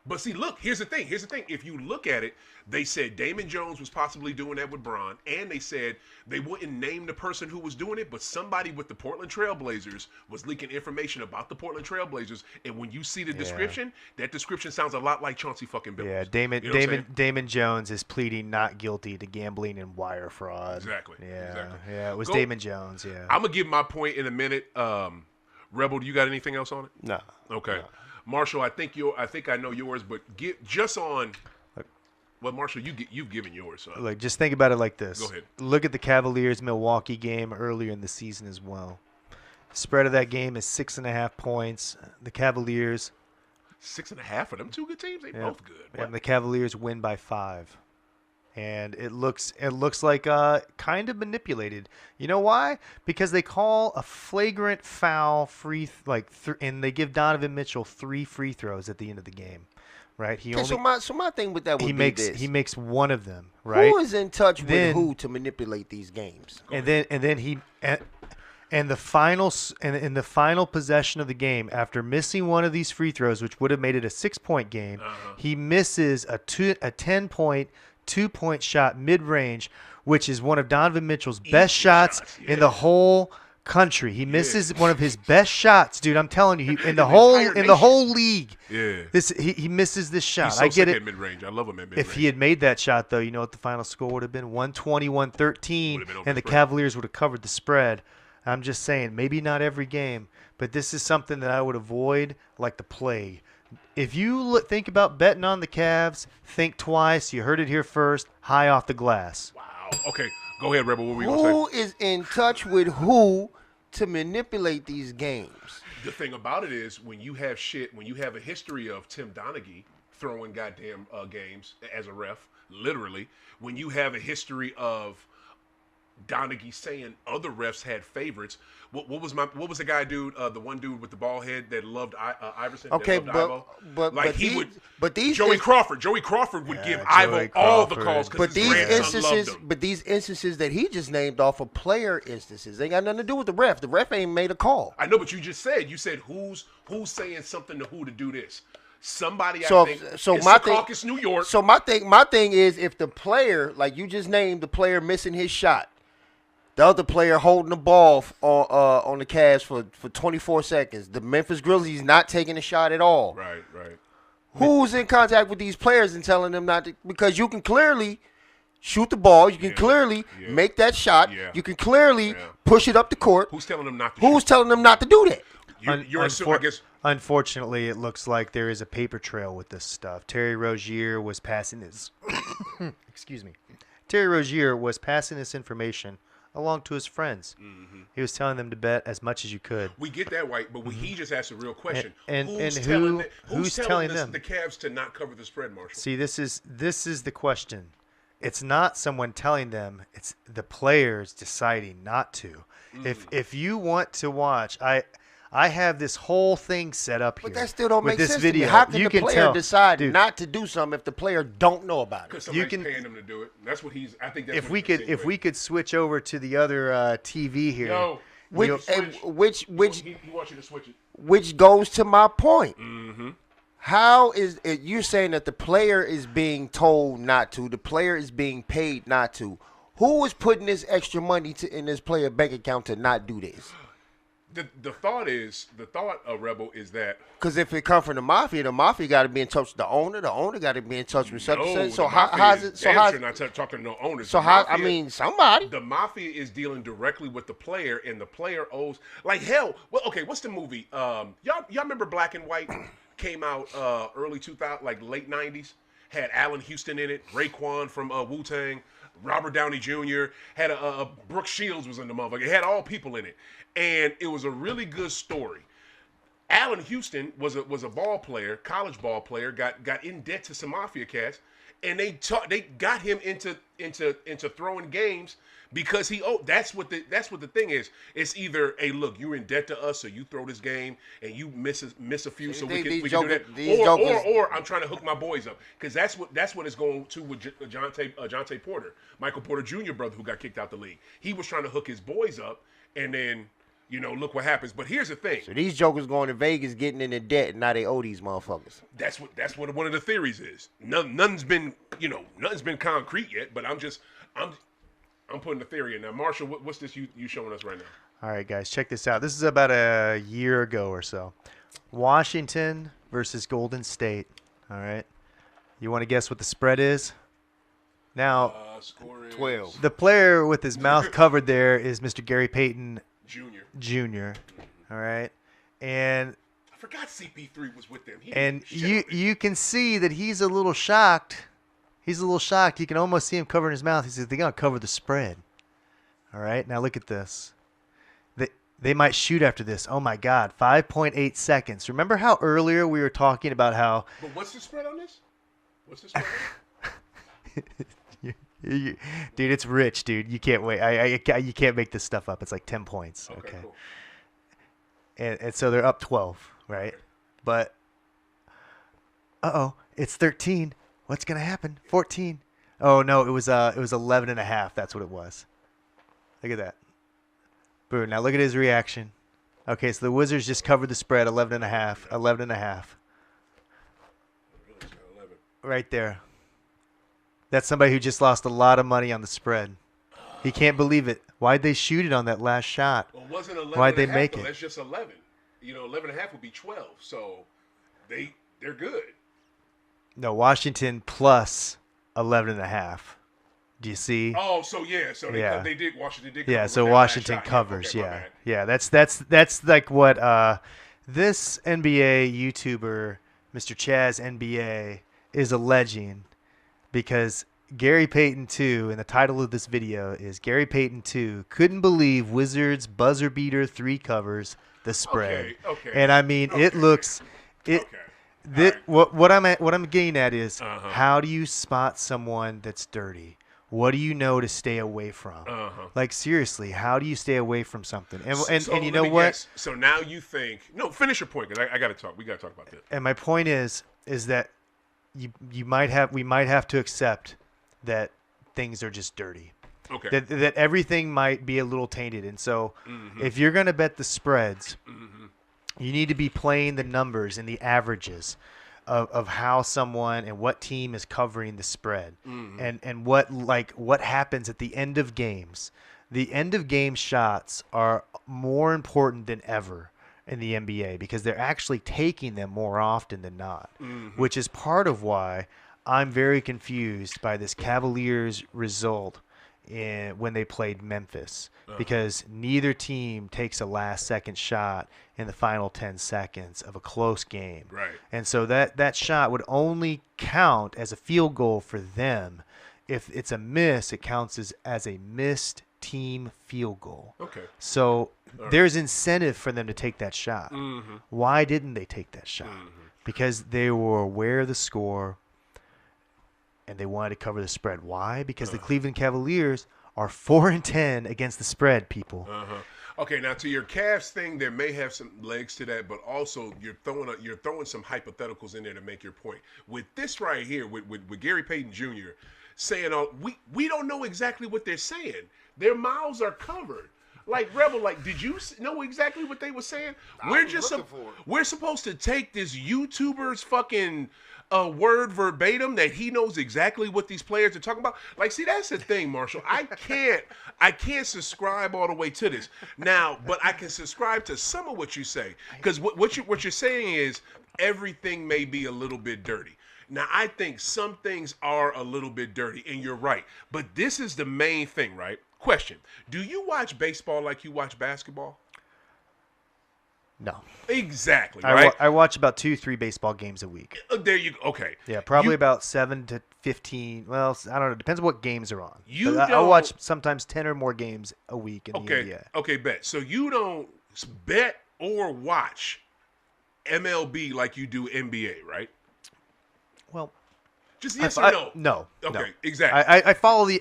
But see, look, here's the thing. If you look at it, they said Damon Jones was possibly doing that with Bron, and they said they wouldn't name the person who was doing it, but somebody with the Portland Trailblazers was leaking information about the Portland Trailblazers. And when you see the description, that description sounds a lot like Chauncey fucking Billups.
Yeah,
You know what I'm saying?
Damon Jones is pleading not guilty to gambling and wire fraud.
Exactly.
Yeah,
Exactly.
yeah, it was
Go-
Damon Jones. Yeah.
I'm gonna give my point in a minute. Rebel, do you got anything else on it?
No.
Okay. Marshall, I think I know yours, but get just on. Well, Marshall, you've given yours. So.
Like, just think about it like this.
Go ahead.
Look at the Cavaliers-Milwaukee game earlier in the season as well. Spread of that game is 6.5 points. The Cavaliers,
6.5 for them two good teams. They both good.
and the Cavaliers win by 5. And it looks like kind of manipulated. You know why? Because they call a flagrant foul and they give Donovan Mitchell 3 free throws at the end of the game, right?
Okay, so my thing with that would be this.
He makes one of them, right?
Who is in touch
Then-
with who to manipulate these games?
And the final possession of the game, after missing one of these free throws, which would have made it a 6-point game, he misses a 10-point, 2-point shot mid-range, which is one of Donovan Mitchell's best shots in the whole country. He misses one of his best shots, dude. I'm telling you, in the whole league.
Yeah.
He misses this shot.
He's so
I get
sick
it.
at mid-range. I love him at mid-range.
If he had made that shot, though, you know what the final score would have been? 120-113,
Would have been over
and the
the spread.
Cavaliers would have covered the spread. I'm just saying, maybe not every game, but this is something that I would avoid like the plague. If you think about betting on the Cavs, think twice. You heard it here first. High off the glass.
Wow. Okay. Go ahead, Rebel. What were you going to
Who is in touch with who to manipulate these games?
say? The thing about it is when you have a history of Tim Donaghy throwing goddamn games as a ref, literally, when you have a history of Donaghy saying other refs had favorites. What was the guy dude? The one dude with the ball head that loved Iverson.
Okay,
that loved Ivo?
these
Joey Crawford would give Ivo
Joey
all the
Crawford.
calls
But
because
these
his grandson loved
instances,
him.
but these instances that he just named off of player instances, they ain't got nothing to do with the ref. The ref ain't made a call.
I know, but you said who's saying something to who to do this. Somebody
So-
I think
so
in
my thing-
Secaucus, New York.
So my thing is, if the player, like you just named, the player missing his shot, the other player holding the ball on the Cavs for 24 seconds, the Memphis Grizzlies not taking a shot at all.
Right.
Who's in contact with these players and telling them not to? Because you can clearly shoot the ball. You can clearly make that shot.
Yeah.
You can clearly
Yeah.
push it up the court.
Who's telling them not to?
Who's telling them not to do that?
You're assuming, I guess.
Unfortunately, it looks like there is a paper trail with this stuff. Terry Rozier was passing his excuse me. Terry Rozier was passing this information along to his friends. He was telling them to bet as much as you could.
We get that right, but he just asked a real question.
And
who's
telling them
the Cavs to not cover the spread, Marshall?
See, this is the question. It's not someone telling them; it's the players deciding not to. If you want to watch, I have this whole thing set up here.
But that still don't make
this
sense
video.
to me. How can
You
the player
tell,
decide
dude,
not to do something if the player don't know about it?
Because somebody's paying them to do it. That's what he's. I think that's
if we could switch over to the other TV here.
Yo,
Which
he wants you to switch it.
which goes to my point. How is it, you're saying that the player is being told not to, the player is being paid not to? Who is putting this extra money in this player bank account to not do this?
The thought, Rebel, is that
Because if it come from the mafia got to be in touch with the owner got to be in touch with such and such. So
the mafia
how's
is
it? So how's
not talking to no owners.
so
The
how? I
mafia-
mean, somebody.
The mafia is dealing directly with the player, and the player owes like hell. Well, okay, what's the movie? Y'all remember Black and White? Came out early 2000, like late 90s. Had Allen Houston in it, Raekwon from Wu-Tang, Robert Downey Jr. Had a Brooke Shields was in the motherfucker. It had all people in it, and it was a really good story. Allen Houston was a ball player, college ball player, got in debt to some mafia cats, and they got him into throwing games because he that's what the thing is. It's either, hey, look, you're in debt to us, so you throw this game and you miss a few, so we can do that. Or I'm trying to hook my boys up, because that's what it's going to with Jonte Porter, Michael Porter Jr. brother, who got kicked out the league. He was trying to hook his boys up, and then look what happens. But here's the thing.
So these jokers going to Vegas getting into debt, and now they owe these motherfuckers.
That's what one of the theories is. Nothing's been concrete yet, but I'm putting the theory in. Now, Marshall, what's this you showing us right now?
All right, guys, check this out. This is about a year ago or so. Washington versus Golden State. All right. You want to guess what the spread is? Now,
Score is
12.
the player with his mouth covered there is Mr. Gary Payton Jr. All right. And
I forgot CP3 was with them.
you can see that he's a little shocked. He's a little shocked. You can almost see him covering his mouth. He says, they're going to cover the spread. All right. Now look at this. They might shoot after this. Oh, my God. 5.8 seconds. Remember how earlier we were talking about how...
But what's the spread on this? What's the spread on
Dude, it's rich, dude. You can't wait. You can't make this stuff up. It's like 10 points. Okay.
Cool.
And so they're up 12, right? But, it's 13. What's going to happen? 14. Oh, no, it was 11 and a half. That's what it was. Look at that. Boom. Now look at his reaction. Okay, so the Wizards just covered the spread, 11 and a half. 11 and a half. Right there. That's somebody who just lost a lot of money on the spread. He can't believe it. Why'd they shoot it on that last shot?
Well, it wasn't 11
Why'd they
and a half,
make
though.
it?
That's just 11. 11 and a half would be 12. So they're good.
No, Washington plus 11 and a half. Do you see?
Oh, so yeah, so
Yeah.
they did. Washington did.
Yeah,
cover
so
with that
Washington
last shot.
covers.
Okay, my
Yeah,
bad.
yeah. That's like what this NBA YouTuber, Mr. Chaz NBA, is alleging, because Gary Payton 2, and the title of this video is Gary Payton 2 couldn't believe Wizards buzzer beater 3 covers the spread.
Okay.
And I mean, it looks it.
Okay.
What I'm getting at is, how do you spot someone that's dirty? What do you know to stay away from? Like, seriously, how do you stay away from something? And you know what?
Guess. So now you think, no, finish your point, because I got to talk. We got to talk about that.
And my point is that we might have to accept that things are just dirty.
Okay.
That everything might be a little tainted. And so if you're going to bet the spreads, you need to be playing the numbers and the averages of how someone and what team is covering the spread, and what happens at the end of games. The end of game shots are more important than ever in the NBA, because they're actually taking them more often than not, which is part of why I'm very confused by this Cavaliers result when they played Memphis, because neither team takes a last-second shot in the final 10 seconds of a close game.
Right.
And so that shot would only count as a field goal for them. If it's a miss, it counts as a missed team field goal.
Okay.
So
right.
there's incentive for them to take that shot.
Mm-hmm.
Why didn't they take that shot?
Mm-hmm.
Because they were aware of the score and they wanted to cover the spread. Why? Because the Cleveland Cavaliers are 4-10 against the spread, people.
Okay, now to your Cavs thing, there may have some legs to that, but also you're throwing some hypotheticals in there to make your point. With this right here, with Gary Payton Jr. saying, we don't know exactly what they're saying. Their mouths are covered. Like, Rebel, like, did you know exactly what they were saying? We're supposed to take this YouTuber's fucking word verbatim that he knows exactly what these players are talking about. Like, see, that's the thing, Marshall. I can't subscribe all the way to this now, but I can subscribe to some of what you say, because what you're saying is everything may be a little bit dirty. Now, I think some things are a little bit dirty, and you're right. But this is the main thing, right? Question: do you watch baseball like you watch basketball?
No.
Exactly, right?
I watch about 2-3 baseball games a week.
There you go. Okay.
Yeah, probably about 7 to 15. Well, I don't know. Depends on what games are on. I
don't
watch sometimes 10 or more games a week in the NBA.
Okay, bet. So you don't bet or watch MLB like you do NBA, right?
Well,
just yes or no?
No.
Okay,
no.
exactly.
I follow the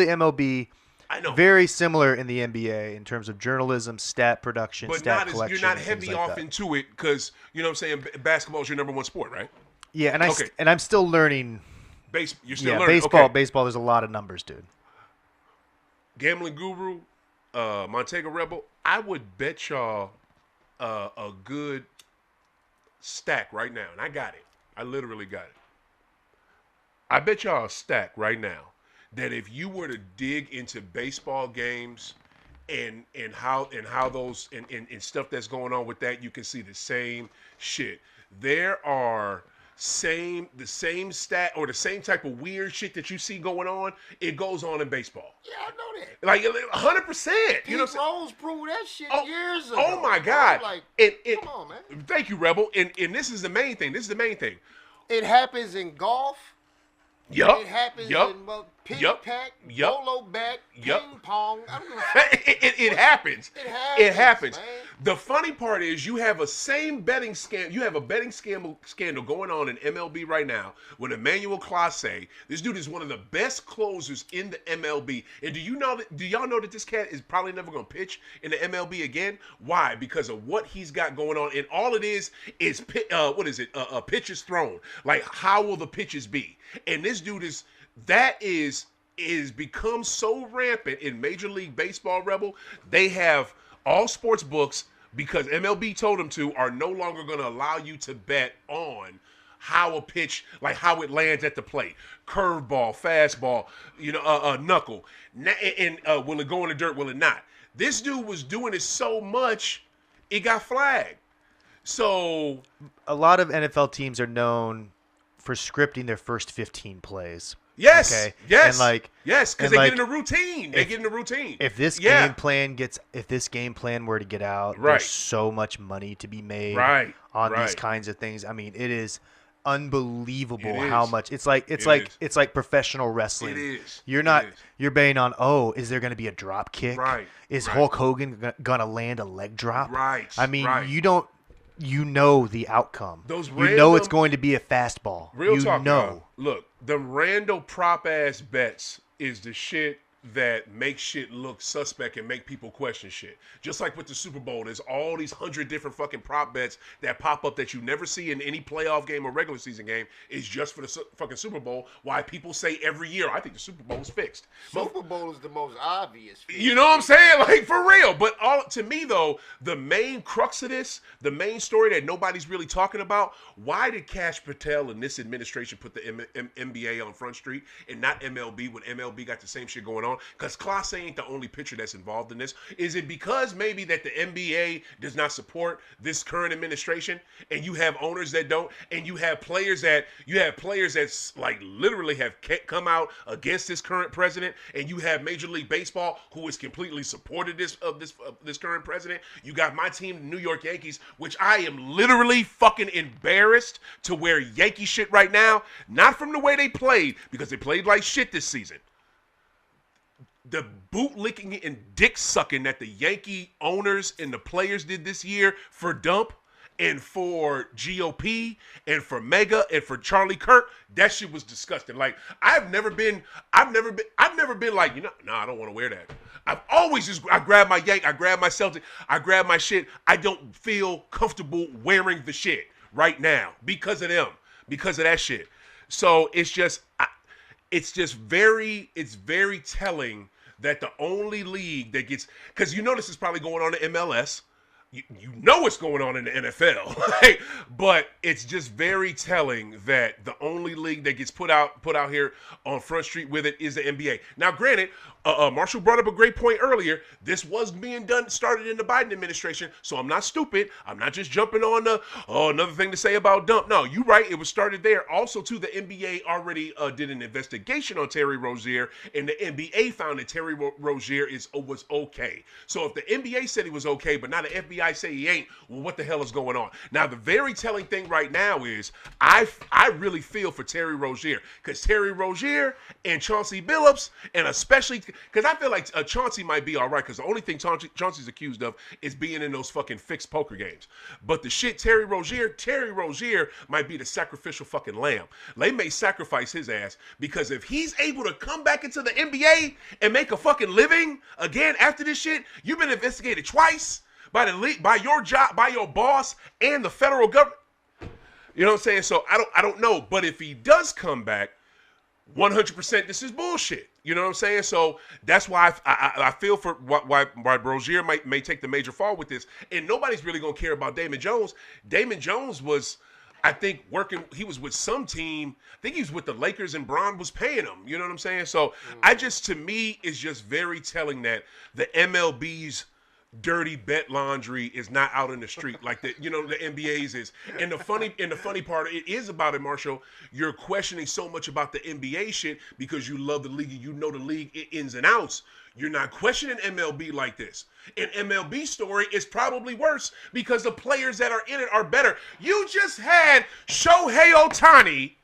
MLB.
I know.
Very similar in the NBA in terms of journalism, stat production,
but
stat collection.
You're not heavy off into it because, you know what I'm saying, basketball is your number one sport, right?
Yeah, and I'm still learning.
You're still learning.
Baseball, there's a lot of numbers, dude.
Gambling Guru, Montego Rebel, I would bet y'all a good stack right now, and I got it. I literally got it. I bet y'all a stack right now that if you were to dig into baseball games and how those and stuff that's going on with that, you can see the same shit. There are the same stat or the same type of weird shit that you see going on. It goes on in baseball.
Yeah, I know that.
Like 100%. You know,
Pete Rose proved that shit years ago.
Oh my God!
Like, come on, man.
Thank you, Rebel. And this is the main thing.
It happens in golf.
Yup.
It happens in pack, polo bat, ping pong. I don't know.
It happens. It happens.
Man.
The funny part is you have a betting scandal going on in MLB right now with Emmanuel Clase. This dude is one of the best closers in the MLB. And do y'all know that this cat is probably never going to pitch in the MLB again? Why? Because of what he's got going on. And all it is pitches thrown. Like, how will the pitches be? And this dude is become so rampant in Major League Baseball, Rebel. They have all sports books, because MLB told them to, are no longer going to allow you to bet on how a pitch, like how it lands at the plate, curveball, fastball, knuckle, and will it go in the dirt, will it not? This dude was doing it so much, it got flagged. So
a lot of NFL teams are known for scripting their first 15 plays.
Yes.
Okay?
Yes.
And
because they get in a routine. If this
game plan were to get out,
right,
there's so much money to be made on these kinds of things. I mean, it is unbelievable how much it's like professional wrestling.
It is.
You're betting on, is there going to be a drop kick?
Right.
Is Hulk Hogan going to land a leg drop?
Right.
I mean,
right.
You know the outcome.
You know
it's going to be a fastball.
Real talk, y'all. Look, the random prop ass bets is the shit that make shit look suspect and make people question shit. Just like with the Super Bowl, there's all these 100 different fucking prop bets that pop up that you never see in any playoff game or regular season game. Is just for the fucking Super Bowl. Why people say every year, I think the Super Bowl is fixed.
Super Bowl is the most obvious.
You know what I'm saying? Like, for real. But to me, though, the main crux of this, the main story that nobody's really talking about, why did Kash Patel and this administration put the NBA on Front Street and not MLB when MLB got the same shit going on? Because Clase ain't the only pitcher that's involved in this. Is it because maybe that the NBA does not support this current administration, and you have owners that don't, and you have players that like literally have come out against this current president, and you have Major League Baseball who has completely supported this current president. You got my team, the New York Yankees, which I am literally fucking embarrassed to wear Yankee shit right now, not from the way they played, because they played like shit this season. the bootlicking and dick sucking that the Yankee owners and the players did this year for Dump and for GOP and for Mega and for Charlie Kirk, that shit was disgusting. Like I've never been like, nah, I don't want to wear that. I've always I grab my Yank, I grab my Celtic, I grab my shit. I don't feel comfortable wearing the shit right now because of them, because of that shit. So it's very telling that the only league that gets, because this is probably going on in MLS. You know what's going on in the NFL, right? But it's just very telling that the only league that gets put out here on Front Street with it is the NBA. Now, granted, Marshall brought up a great point earlier. This was being started in the Biden administration, so I'm not stupid. I'm not just jumping on another thing to say about Dump. No, you're right. It was started there. Also, too, the NBA already did an investigation on Terry Rozier, and the NBA found that Terry Rozier was okay. So if the NBA said he was okay, but now the FBI say he ain't, well, what the hell is going on? Now, the very telling thing right now is I really feel for Terry Rozier, because Terry Rozier and Chauncey Billups, and especially because I feel like Chauncey might be all right, because the only thing Chauncey's accused of is being in those fucking fixed poker games. But the shit Terry Rozier might be the sacrificial fucking lamb. They may sacrifice his ass, because if he's able to come back into the NBA and make a fucking living again after this shit, you've been investigated twice by the league, by your job, by your boss, and the federal government. You know what I'm saying? So I don't know. But if he does come back, 100% this is bullshit. You know what I'm saying? So that's why I feel for why Rozier may take the major fall with this. And nobody's really going to care about Damon Jones. Damon Jones was, I think, he was with some team. I think he was with the Lakers, and Bron was paying him. You know what I'm saying? So to me, it's just very telling that the MLB's dirty bet laundry is not out in the street like the NBA's is. And the funny part it is about it, Marshall, you're questioning so much about the NBA shit because you love the league and you know the league ins and outs. You're not questioning MLB like this. An MLB story is probably worse because the players that are in it are better. You just had Shohei Ohtani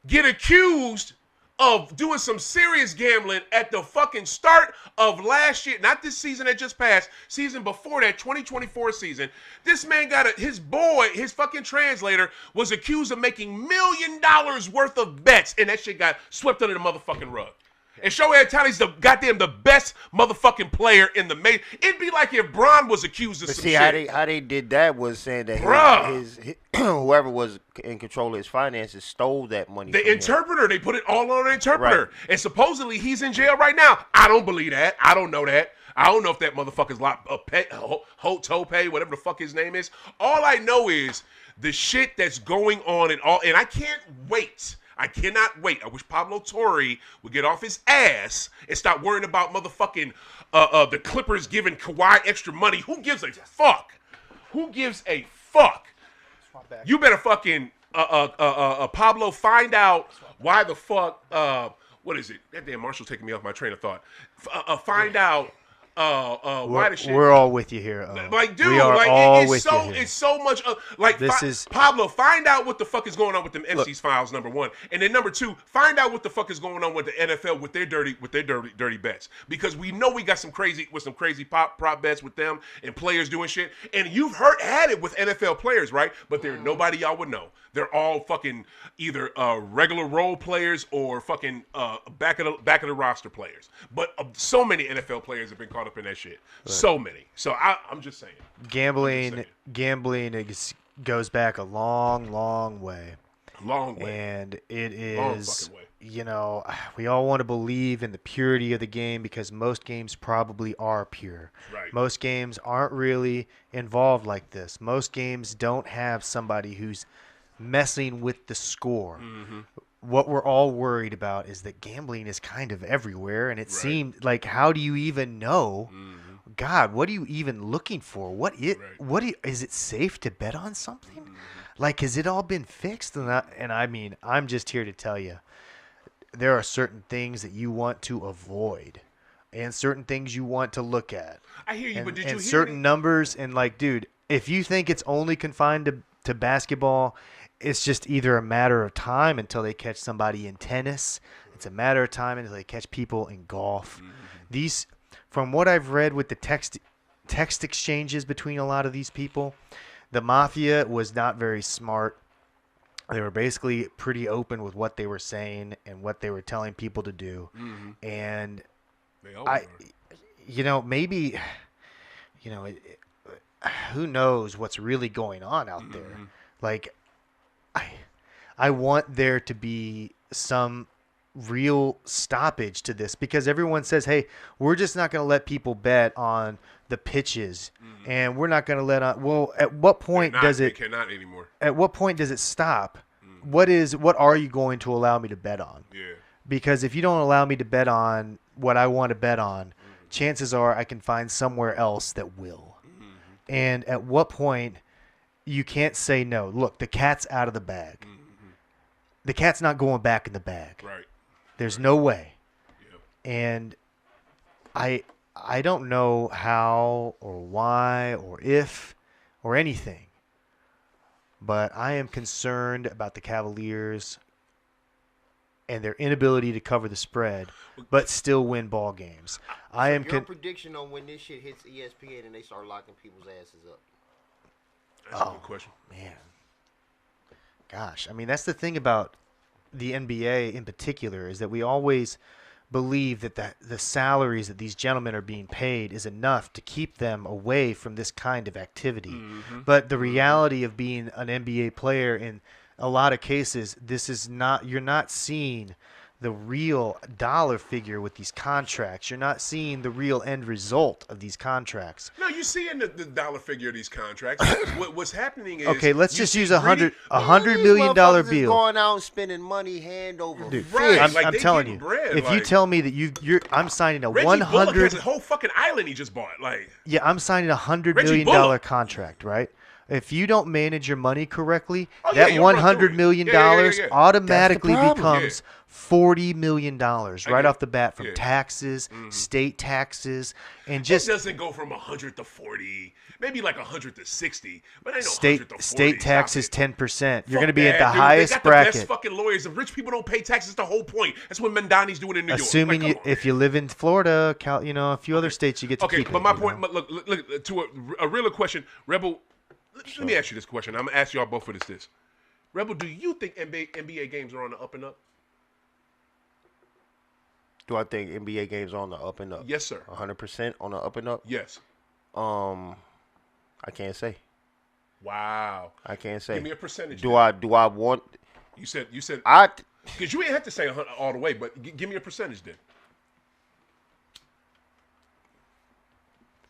get accused of doing some serious gambling at the fucking start of last year. Not this season that just passed. Season before that, 2024 season. This man his fucking translator was accused of making $1 million worth of bets, and that shit got swept under the motherfucking rug. And Shohei Ohtani's the best motherfucking player in the major. It'd be like if Bron was accused of some shit.
How they did that was saying that his whoever was in control of his finances stole that money.
The interpreter, they put it all on the interpreter. Right. And supposedly he's in jail right now. I don't believe that. I don't know that. I don't know if that motherfucker's locked up, Tope, whatever the fuck his name is. All I know is the shit that's going on and I can't wait. I cannot wait. I wish Pablo Torre would get off his ass and stop worrying about motherfucking the Clippers giving Kawhi extra money. Who gives a fuck? Who gives a fuck? You better fucking Pablo find out why the fuck what is it? That damn Marshall's taking me off my train of thought. Find out why the shit.
We're all with you here.
Like, dude,
we are
like
all
it's so much. Like, Pablo, find out what the fuck is going on with them MC's files. Number one, and then number two, find out what the fuck is going on with the NFL with their dirty bets. Because we know we got some crazy prop bets with them and players doing shit. And you've had it with NFL players, right? But there's nobody y'all would know. They're all fucking either regular role players or fucking back of the roster players. But so many NFL players have been caught up in that shit. Right. So many. So I'm just saying.
Gambling goes back a long way.
Long way.
And it is, we all want to believe in the purity of the game because most games probably are pure.
Right.
Most games aren't really involved like this. Most games don't have somebody who's messing with the score. Mm-hmm. What we're all worried about is that gambling is kind of everywhere, and it seemed like, how do you even know? Mm-hmm. God, what are you even looking for? Is it safe to bet on something? Mm-hmm. Like, has it all been fixed? And I mean, I'm just here to tell you, there are certain things that you want to avoid, and certain things you want to look at.
I hear you, but did you hear
certain numbers? And like, dude, if you think it's only confined to basketball, it's just either a matter of time until they catch somebody in tennis, It's a matter of time until they catch people in golf. These, from what I've read with the text exchanges between a lot of these people, the mafia was not very smart. They were basically pretty open with what they were saying and what they were telling people to do. And
They always are.
Maybe, who knows what's really going on out there. Like, I want there to be some real stoppage to this, because everyone says, hey, we're just not going to let people bet on the pitches, and we're not going to let on. Well, at what point does it?
They cannot anymore.
At what point does it stop? What are you going to allow me to bet on?
Yeah.
Because if you don't allow me to bet on what I want to bet on, chances are I can find somewhere else that will. And at what point you can't say no. Look, the cat's out of the bag. The cat's not going back in the bag.
Right.
There's no way.
Yep.
And I don't know how or why or if or anything, but I am concerned about the Cavaliers and their inability to cover the spread, but still win ball games.
Your prediction on when this shit hits ESPN and they start locking people's asses up?
That's a good question.
Man. Gosh, I mean, that's the thing about the NBA in particular, is that we always believe that the salaries that these gentlemen are being paid is enough to keep them away from this kind of activity. But the reality of being an NBA player, in a lot of cases, you're not seeing the real dollar figure with these contracts. You're not seeing the real end result of these contracts.
No, you're seeing the dollar figure of these contracts. What's happening is,
okay, let's just use $100
$100
million bill.
Going out and spending money hand over fist.
Right.
I'm,
Like,
I'm
they
telling you,
getting bread,
if you
like-
tell me that I'm signing a
Reggie Bullock
100,
has a whole fucking island he just bought. Like,
I'm signing $100
Reggie
million
Bullock.
contract, right? If you don't manage your money correctly,
Oh, yeah,
that
you'll run through
$100
it.
million
Yeah.
automatically
That's the problem.
becomes $40 million right
get
off
it.
the bat from
Yeah.
taxes, state taxes, and
it
just
doesn't go from 100 to 40, maybe like 100 to 60, but ain't no 100
state
to 40.
state taxes
Stop it.
10%. You're
Fuck
going to be at
that,
the
dude.
highest
they got the
bracket.
best fucking lawyers. If rich people don't pay taxes, the whole point. That's what Mandani's doing in New
Assuming
York. Like, come on,
if you live in Florida, a few other states, you get to
okay,
keep
but
it.
my
you
point,
know?
look, to a realer question, Rebel. Let me ask you this question. I'm gonna ask y'all both for this. Rebel, do you think NBA games are on the up and up?
Do I think NBA games are on the up and up?
Yes, sir.
100% on the up and up?
Yes.
I can't say.
Wow.
I can't say.
Give me a percentage.
Do
then.
I want?
You said
I
because you ain't have to say 100 all the way, but give me a percentage then.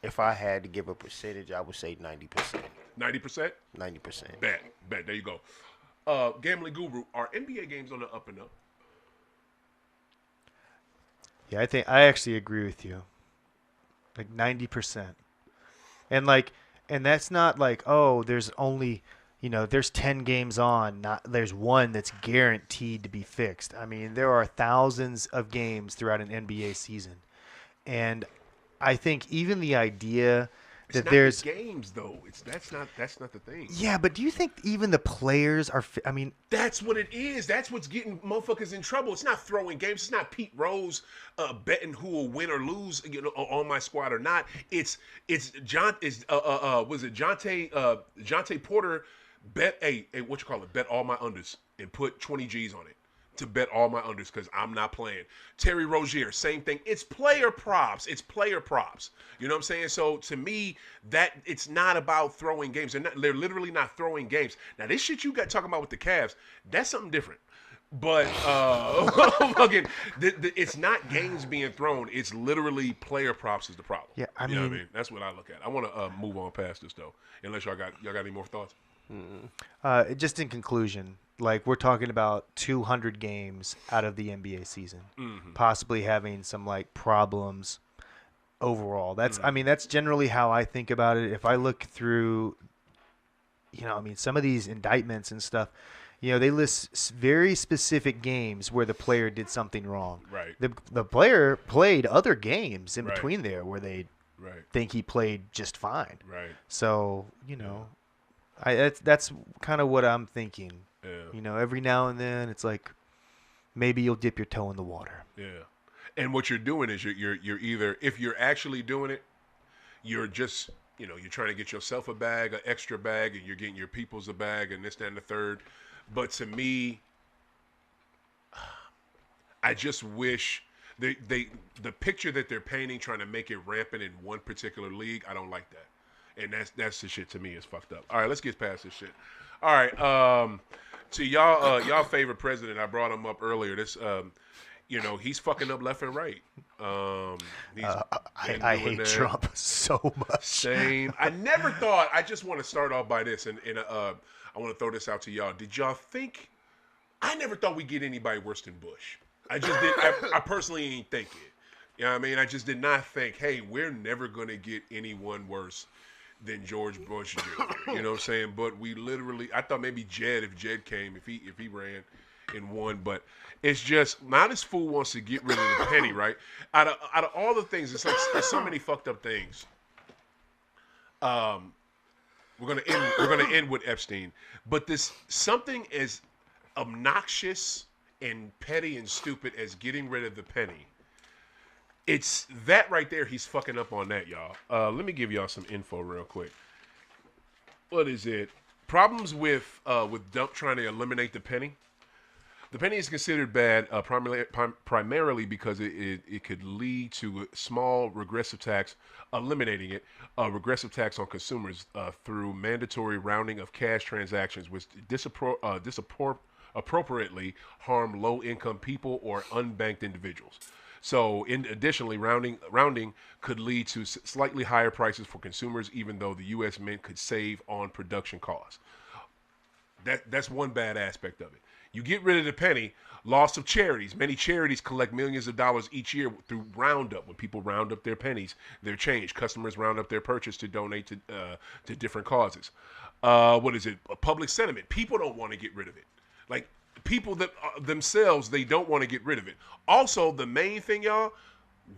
If I had to give a percentage, I would say 90%.
90%.
90%.
Bet. There you go. Gambling Guru, are NBA games on the up and up?
Yeah, I actually agree with you. Like 90%. And that's not like, oh, there's only, there's 10 games on, there's one that's guaranteed to be fixed. I mean, there are thousands of games throughout an NBA season. And I think even the idea
It's
that
not
there's
the games though. That's not the thing.
Yeah, but do you think even the players are
That's what it is. That's what's getting motherfuckers in trouble. It's not throwing games. It's not Pete Rose betting who will win or lose, on my squad or not. It's Jonte Porter bet bet all my unders and put 20 G's on it to bet all my unders because I'm not playing. Terry Rozier, same thing. It's player props. You know what I'm saying? So to me, that it's not about throwing games. They're literally not throwing games. Now this shit you got talking about with the Cavs, that's something different. But it's not games being thrown. It's literally player props is the problem.
Yeah, I
You know what
mean,
that's what I look at. I want to move on past this though. Unless y'all got any more thoughts?
just in conclusion, like we're talking about 200 games out of the NBA season, possibly having some like problems overall. That's that's generally how I think about it. If I look through, some of these indictments and stuff, they list very specific games where the player did something wrong.
Right.
The player played other games in
Right.
between there where they
Right.
think he played just fine.
Right.
So, that's kind of what I'm thinking.
Yeah.
Every now and then it's like maybe you'll dip your toe in the water.
Yeah. And what you're doing is you're either, if you're actually doing it, you're just, you're trying to get yourself a bag, an extra bag, and you're getting your people's a bag, and this, that, and the third. But to me, I just wish the picture that they're painting, trying to make it rampant in one particular league, I don't like that. And that's the shit to me is fucked up. All right, let's get past this shit. All right, to y'all favorite president, I brought him up earlier. This he's fucking up left and right.
I hate Trump so much.
Same. I never thought. I just want to start off by this, and I want to throw this out to y'all. Did y'all think? I never thought we'd get anybody worse than Bush. I just did. I personally ain't think it. You know what I mean? I just did not think, hey, we're never gonna get anyone worse than George Bush Jr. You know what I'm saying? But we literally, I thought maybe Jed, if Jed came, if he ran and won, but it's just now this fool wants to get rid of the penny, right? Out of all the things, it's like there's so many fucked up things. We're gonna end with Epstein, but this something as obnoxious and petty and stupid as getting rid of the penny. It's that right there. He's fucking up on that, y'all. Let me give y'all some info real quick. What is it? Problems with Dump trying to eliminate the penny. The penny is considered bad primarily because it could lead to a small regressive tax, eliminating it, regressive tax on consumers through mandatory rounding of cash transactions, which disappropriately harm low-income people or unbanked individuals. So, additionally, rounding could lead to slightly higher prices for consumers, even though the U.S. Mint could save on production costs. That's one bad aspect of it. You get rid of the penny, loss of charities. Many charities collect millions of dollars each year through roundup. When people round up their pennies, their change. Customers round up their purchase to donate to different causes. What is it? Public sentiment. People don't want to get rid of it. Like, people that themselves, they don't want to get rid of it. Also, the main thing, y'all,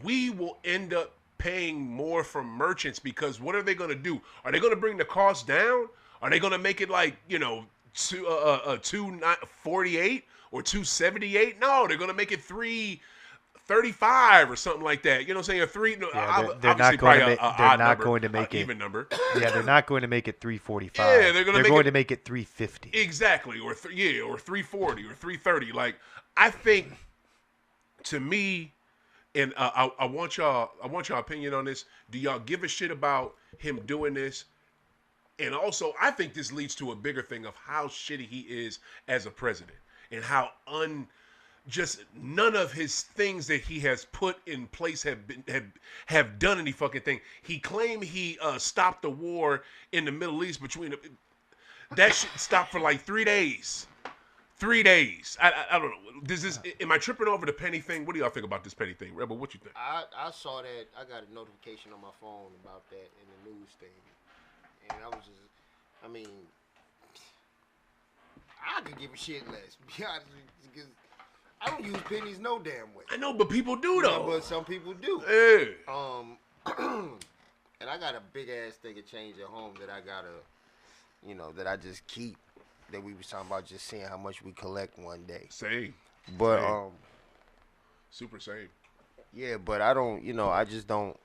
we will end up paying more from merchants because what are they going to do? Are they going to bring the cost down? Are they going to make it like, $248 or $278? No, they're going to make it $335 or something like that. You know what I'm saying?
They're not going to make it
even number.
Yeah, they're not going to make it $345.
Yeah, they're going
to make it $350.
Exactly, or $340 or $330. Like, I think, to me, and I want y'all opinion on this. Do y'all give a shit about him doing this? And also, I think this leads to a bigger thing of how shitty he is as a president and how just none of his things that he has put in place have done any fucking thing. He claimed he stopped the war in the Middle East that shit stopped for like 3 days. 3 days. I don't know. Am I tripping over the penny thing? What do y'all think about this penny thing? Rebel, what you think?
I saw that. I got a notification on my phone about that in the news thing. And I was just, I could give a shit less, be honest with you, because I don't use pennies no damn way.
I know, but people do, though.
But some people do.
Yeah.
And I got a big-ass thing of change at home that I gotta, that I just keep, that we was talking about just seeing how much we collect one day.
Same.
But,
same. Super same.
Yeah, but I don't, I just don't,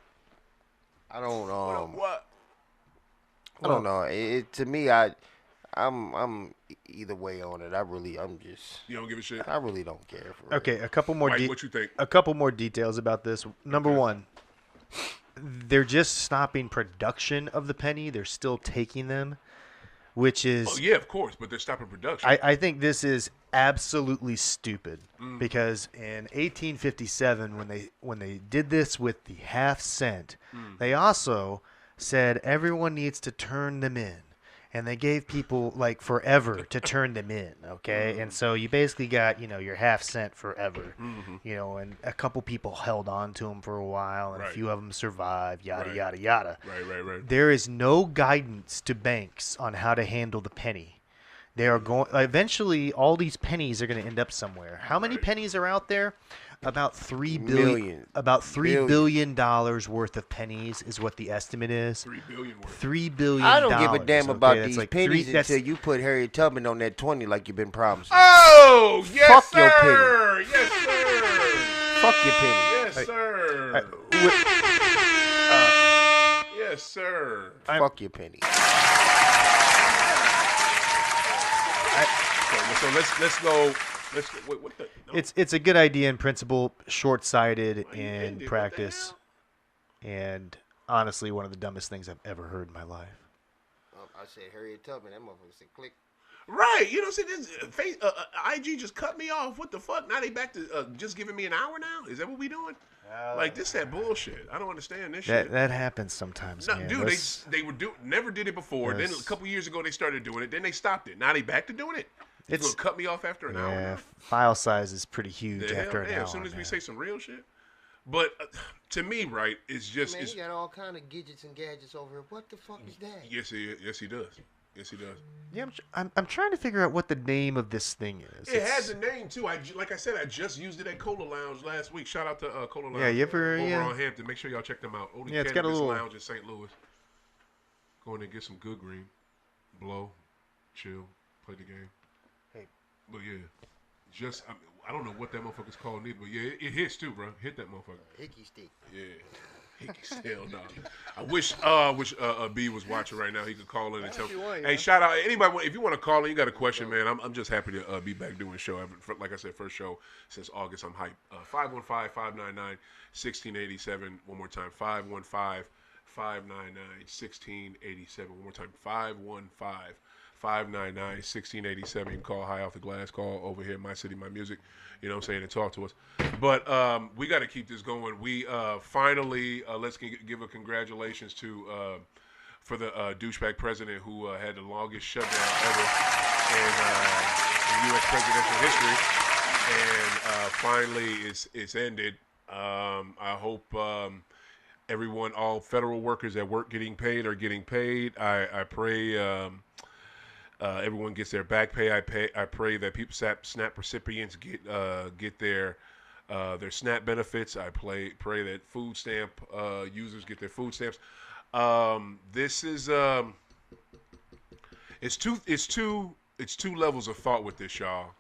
what?
I don't know. To me, I'm either way on it. I'm just.
You don't give a shit.
I really don't care for it.
Okay, a couple more.
Mike, what you think?
A couple more details about this. Number one, they're just stopping production of the penny. They're still taking them, which is.
Oh yeah, of course, but they're stopping production.
I think this is absolutely stupid because in 1857, when they did this with the half cent, they also said everyone needs to turn them in, and they gave people like forever to turn them in. Okay, and so you basically got your half cent forever. And a couple people held on to them for a while, and a few of them survived. Yada yada yada.
Right.
There is no guidance to banks on how to handle the penny. They are going eventually. All these pennies are going to end up somewhere. How many pennies are out there? About $3
Million.
billion worth of pennies is what the estimate is.
3 billion worth.
$3 billion.
I don't give a damn about
that's
these
like
pennies
that's-
until you put Harriet Tubman on that 20 like you've been promising.
Oh, yes,
Fuck
sir.
your penny.
Yes, sir.
Fuck your penny.
Yes, sir. Yes, sir.
Fuck your penny.
So let's go. Wait, what the? No.
It's a good idea in principle, short-sighted
Why you
in
ended? What the
practice, and honestly, one of the dumbest things I've ever heard in my life.
I said Harriet Tubman. That motherfucker said click.
Right, you know what I'm saying? This, IG just cut me off. What the fuck? Now they back to just giving me an hour now? Is that what we doing? Like this that bullshit. I don't understand this shit.
That happens sometimes,
No,
man.
dude, they never did it before. Then a couple years ago they started doing it. Then they stopped it. Now they back to doing it. It's gonna cut me off after an hour.
Yeah,
Now?
file size is pretty huge
The
after
hell,
an hour.
as soon as we
man.
say some real shit. But to me, right, it's just
Man, he got all kind of gadgets and gadgets over here. What the fuck is that?
yes, he does. Yes, he does.
Yeah, I'm trying to figure out what the name of this thing is.
It has a name too. Like I said, I just used it at Cola Lounge last week. Shout out to Cola Lounge.
Yeah, you ever?
over
Yeah.
on Hampton. Make sure y'all check them out.
Yeah, it's got a little
Lounge in St. Louis. Go in and get some good green, blow, chill, play the game.
Hey.
But yeah, I don't know what that motherfucker's called either. But yeah, it hits too, bro. Hit that motherfucker.
Hickey stick.
Yeah. Hell no. I wish B was watching right now. He could call in and tell. Hey, shout out anybody if you want to call in. You got a question, man. I'm just happy to be back doing a show. Like I said, first show since August. I'm hyped. 515-599-1687. One more time. 515-599-1687. One more time. 515-599-1687. You can call High Off the Glass. Call over here. My City, My Music. You know what I'm saying? And talk to us. But we got to keep this going. We finally, let's give a congratulations to, for the douchebag president who had the longest shutdown ever in U.S. presidential history. And finally, it's ended. I hope everyone, all federal workers at work getting paid are getting paid. I pray everyone gets their back pay. I pray that people SNAP recipients get their SNAP benefits. I pray that food stamp users get their food stamps. This is it's two levels of thought with this, y'all.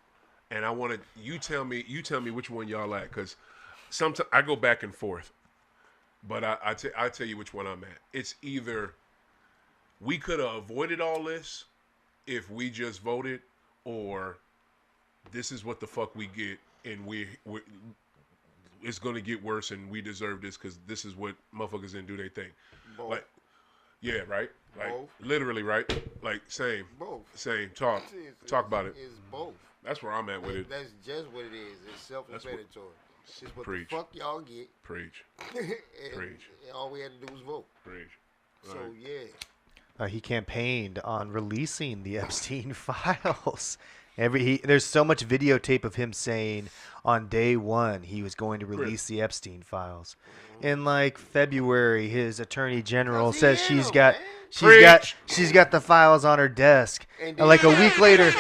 And I want to you tell me which one y'all at, because sometimes I go back and forth. But I tell you which one I'm at. It's either we could have avoided all this if we just voted, or this is what the fuck we get, and it's gonna get worse, and we deserve this because this is what motherfuckers didn't do their thing.
Both.
Like, yeah, right. Like
Both.
literally, right. Like same.
Both.
Same. Talk about it.
It's both.
That's where I'm at with it.
That's just what it is. It's self-explanatory. It's what
Preach.
the fuck y'all get.
Preach.
and
Preach.
all we had to do was vote.
Preach.
So,
Right.
yeah.
He campaigned on releasing the Epstein files. There's so much videotape of him saying on day one he was going to release the Epstein files. In like February, his attorney general says she's got the files on her desk. And like a week later,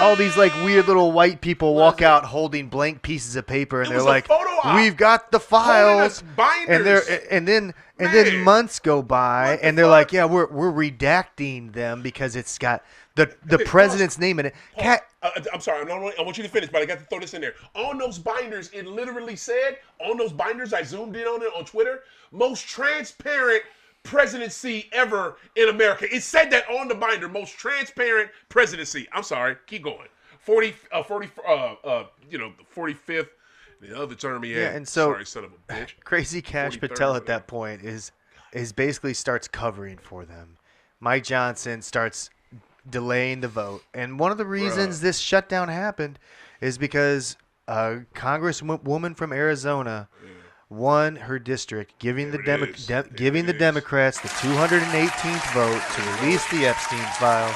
all these like weird little white people walk out holding blank pieces of paper, and
It
they're
was a
like,
photo op.
"We've got the
Holding
files."
us binders.
And then
Man.
months go by,
What the
and they're
fuck?
like, "Yeah, we're redacting them because it's got the president's name in it."
I'm sorry. I want you to finish, but I got to throw this in there. On those binders, it literally said, on those binders, I zoomed in on it on Twitter, most transparent presidency ever in America. It said that on the binder, most transparent presidency. I'm sorry. Keep going. 45th. The other term he had.
Yeah, and so
sorry, son of a bitch.
Crazy Cash
43rd,
Patel at
whatever.
that point is basically starts covering for them. Mike Johnson starts delaying the vote, and one of the reasons this shutdown happened is because a congresswoman from Arizona won her district, giving the Democrats the 218th vote to release the Epstein files.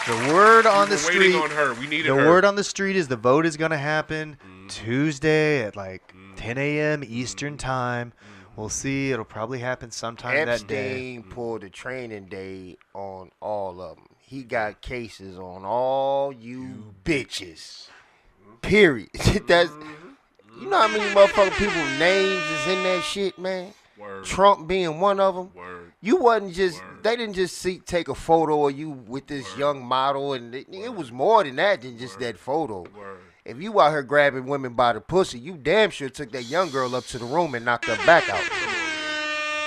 The word on the street.
Waiting on her. We needed
The
her.
word on the street is the vote is going to happen Tuesday at like 10 a.m. Eastern time. We'll see. It'll probably happen sometime that day.
Epstein pulled a training day on all of them. He got cases on all you bitches. Period. That's You know how many motherfucking people names is in that shit, man?
Word.
Trump being one of them.
Word.
You wasn't just,
Word.
they didn't just take a photo of you with this
Word.
young model, and it was more than that than just
Word.
that photo.
Word.
If you out here grabbing women by the pussy, you damn sure took that young girl up to the room and knocked her back out.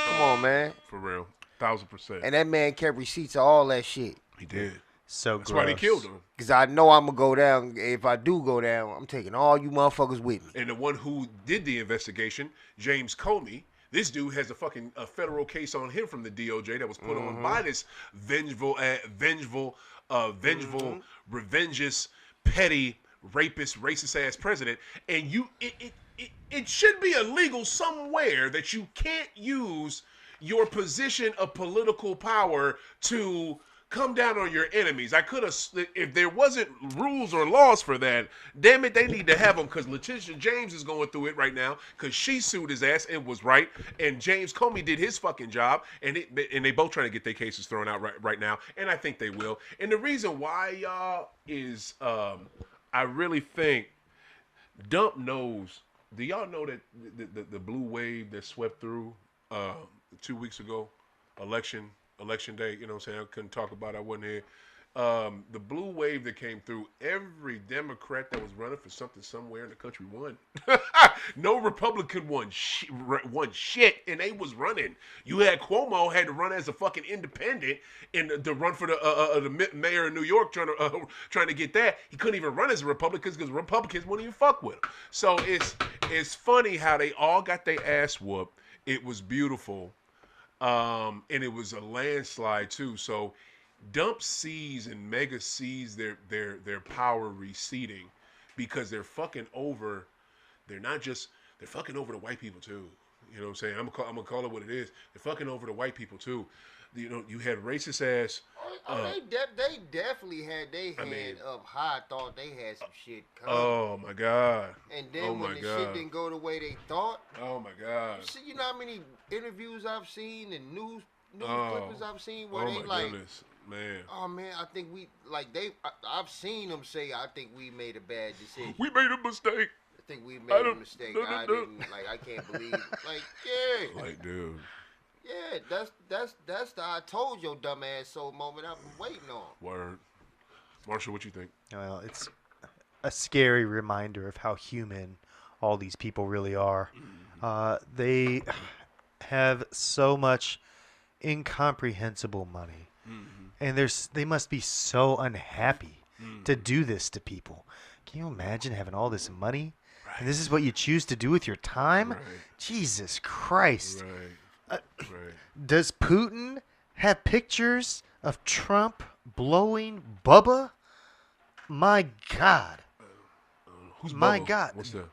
Come on, man.
For real. 1,000%.
And that man kept receipts of all that shit.
He did.
So
That's why they killed him.
Because I know I'm going to go down. If I do go down, I'm taking all you motherfuckers with me.
And the one who did the investigation, James Comey, this dude has a federal case on him from the DOJ that was put on by this vengeful, revengeous, petty, rapist, racist ass president. And it should be illegal somewhere that you can't use your position of political power to come down on your enemies. I could have, if there wasn't rules or laws for that, damn it, they need to have them, because Letitia James is going through it right now because she sued his ass and was right, and James Comey did his fucking job, and they both trying to get their cases thrown out right now, and I think they will. And the reason why, y'all, is I really think Dump knows. Do y'all know that the blue wave that swept through 2 weeks ago, election day, you know what I'm saying? I couldn't talk about it, I wasn't here. The blue wave that came through, every Democrat that was running for something somewhere in the country won. No Republican won shit, and they was running. You had Cuomo had to run as a fucking independent and to run for the mayor of New York, trying to get that. He couldn't even run as a Republican because Republicans wouldn't even fuck with him. So it's funny how they all got their ass whooped. It was beautiful. And it was a landslide too. So Dump sees and Mega sees their power receding because they're fucking over. They're fucking over the white people too. You know what I'm saying? I'm gonna call it what it is. They're fucking over the white people too. You know, you had racist ass.
They definitely had their hand up high. Thought they had some shit coming.
Oh my god!
And then when the shit didn't go the way they thought.
Oh my god!
You know how many interviews I've seen and news clippings I've seen where they like,
goodness, man.
Oh man, I think I've seen them say, I think we made a bad decision.
We made a mistake.
I think we made a mistake. I can't believe it. Like, yeah.
Like, dude.
Yeah, that's the I told your dumb ass so moment I've been waiting on.
Word. Marshall, what you think?
Well, it's a scary reminder of how human all these people really are. They have so much incomprehensible money, and they must be so unhappy to do this to people. Can you imagine having all this money? Right. And this is what you choose to do with your time? Right. Jesus Christ.
Right.
Does Putin have pictures of Trump blowing Bubba? My God.
Who's
My
Bubba?
God.
Who's that?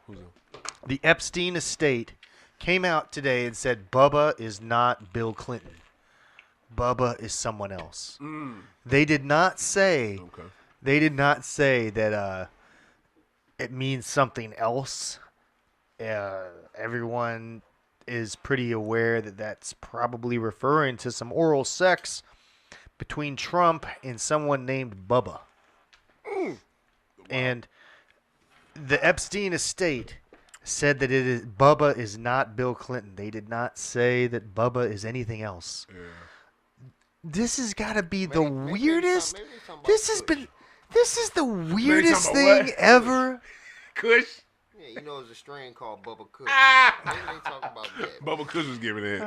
The Epstein estate came out today and said Bubba is not Bill Clinton. Bubba is someone else. They did not say. Okay. They did not say that it means something else. Everyone is pretty aware that that's probably referring to some oral sex between Trump and someone named Bubba. Wow. And the Epstein estate said that Bubba is not Bill Clinton. They did not say that Bubba is anything else. Yeah. This has got to be the weirdest. This is the weirdest thing ever.
Kush.
Yeah, you know, there's a strain called Bubba Kush. Maybe they talk about that.
Bubba Kush was giving it.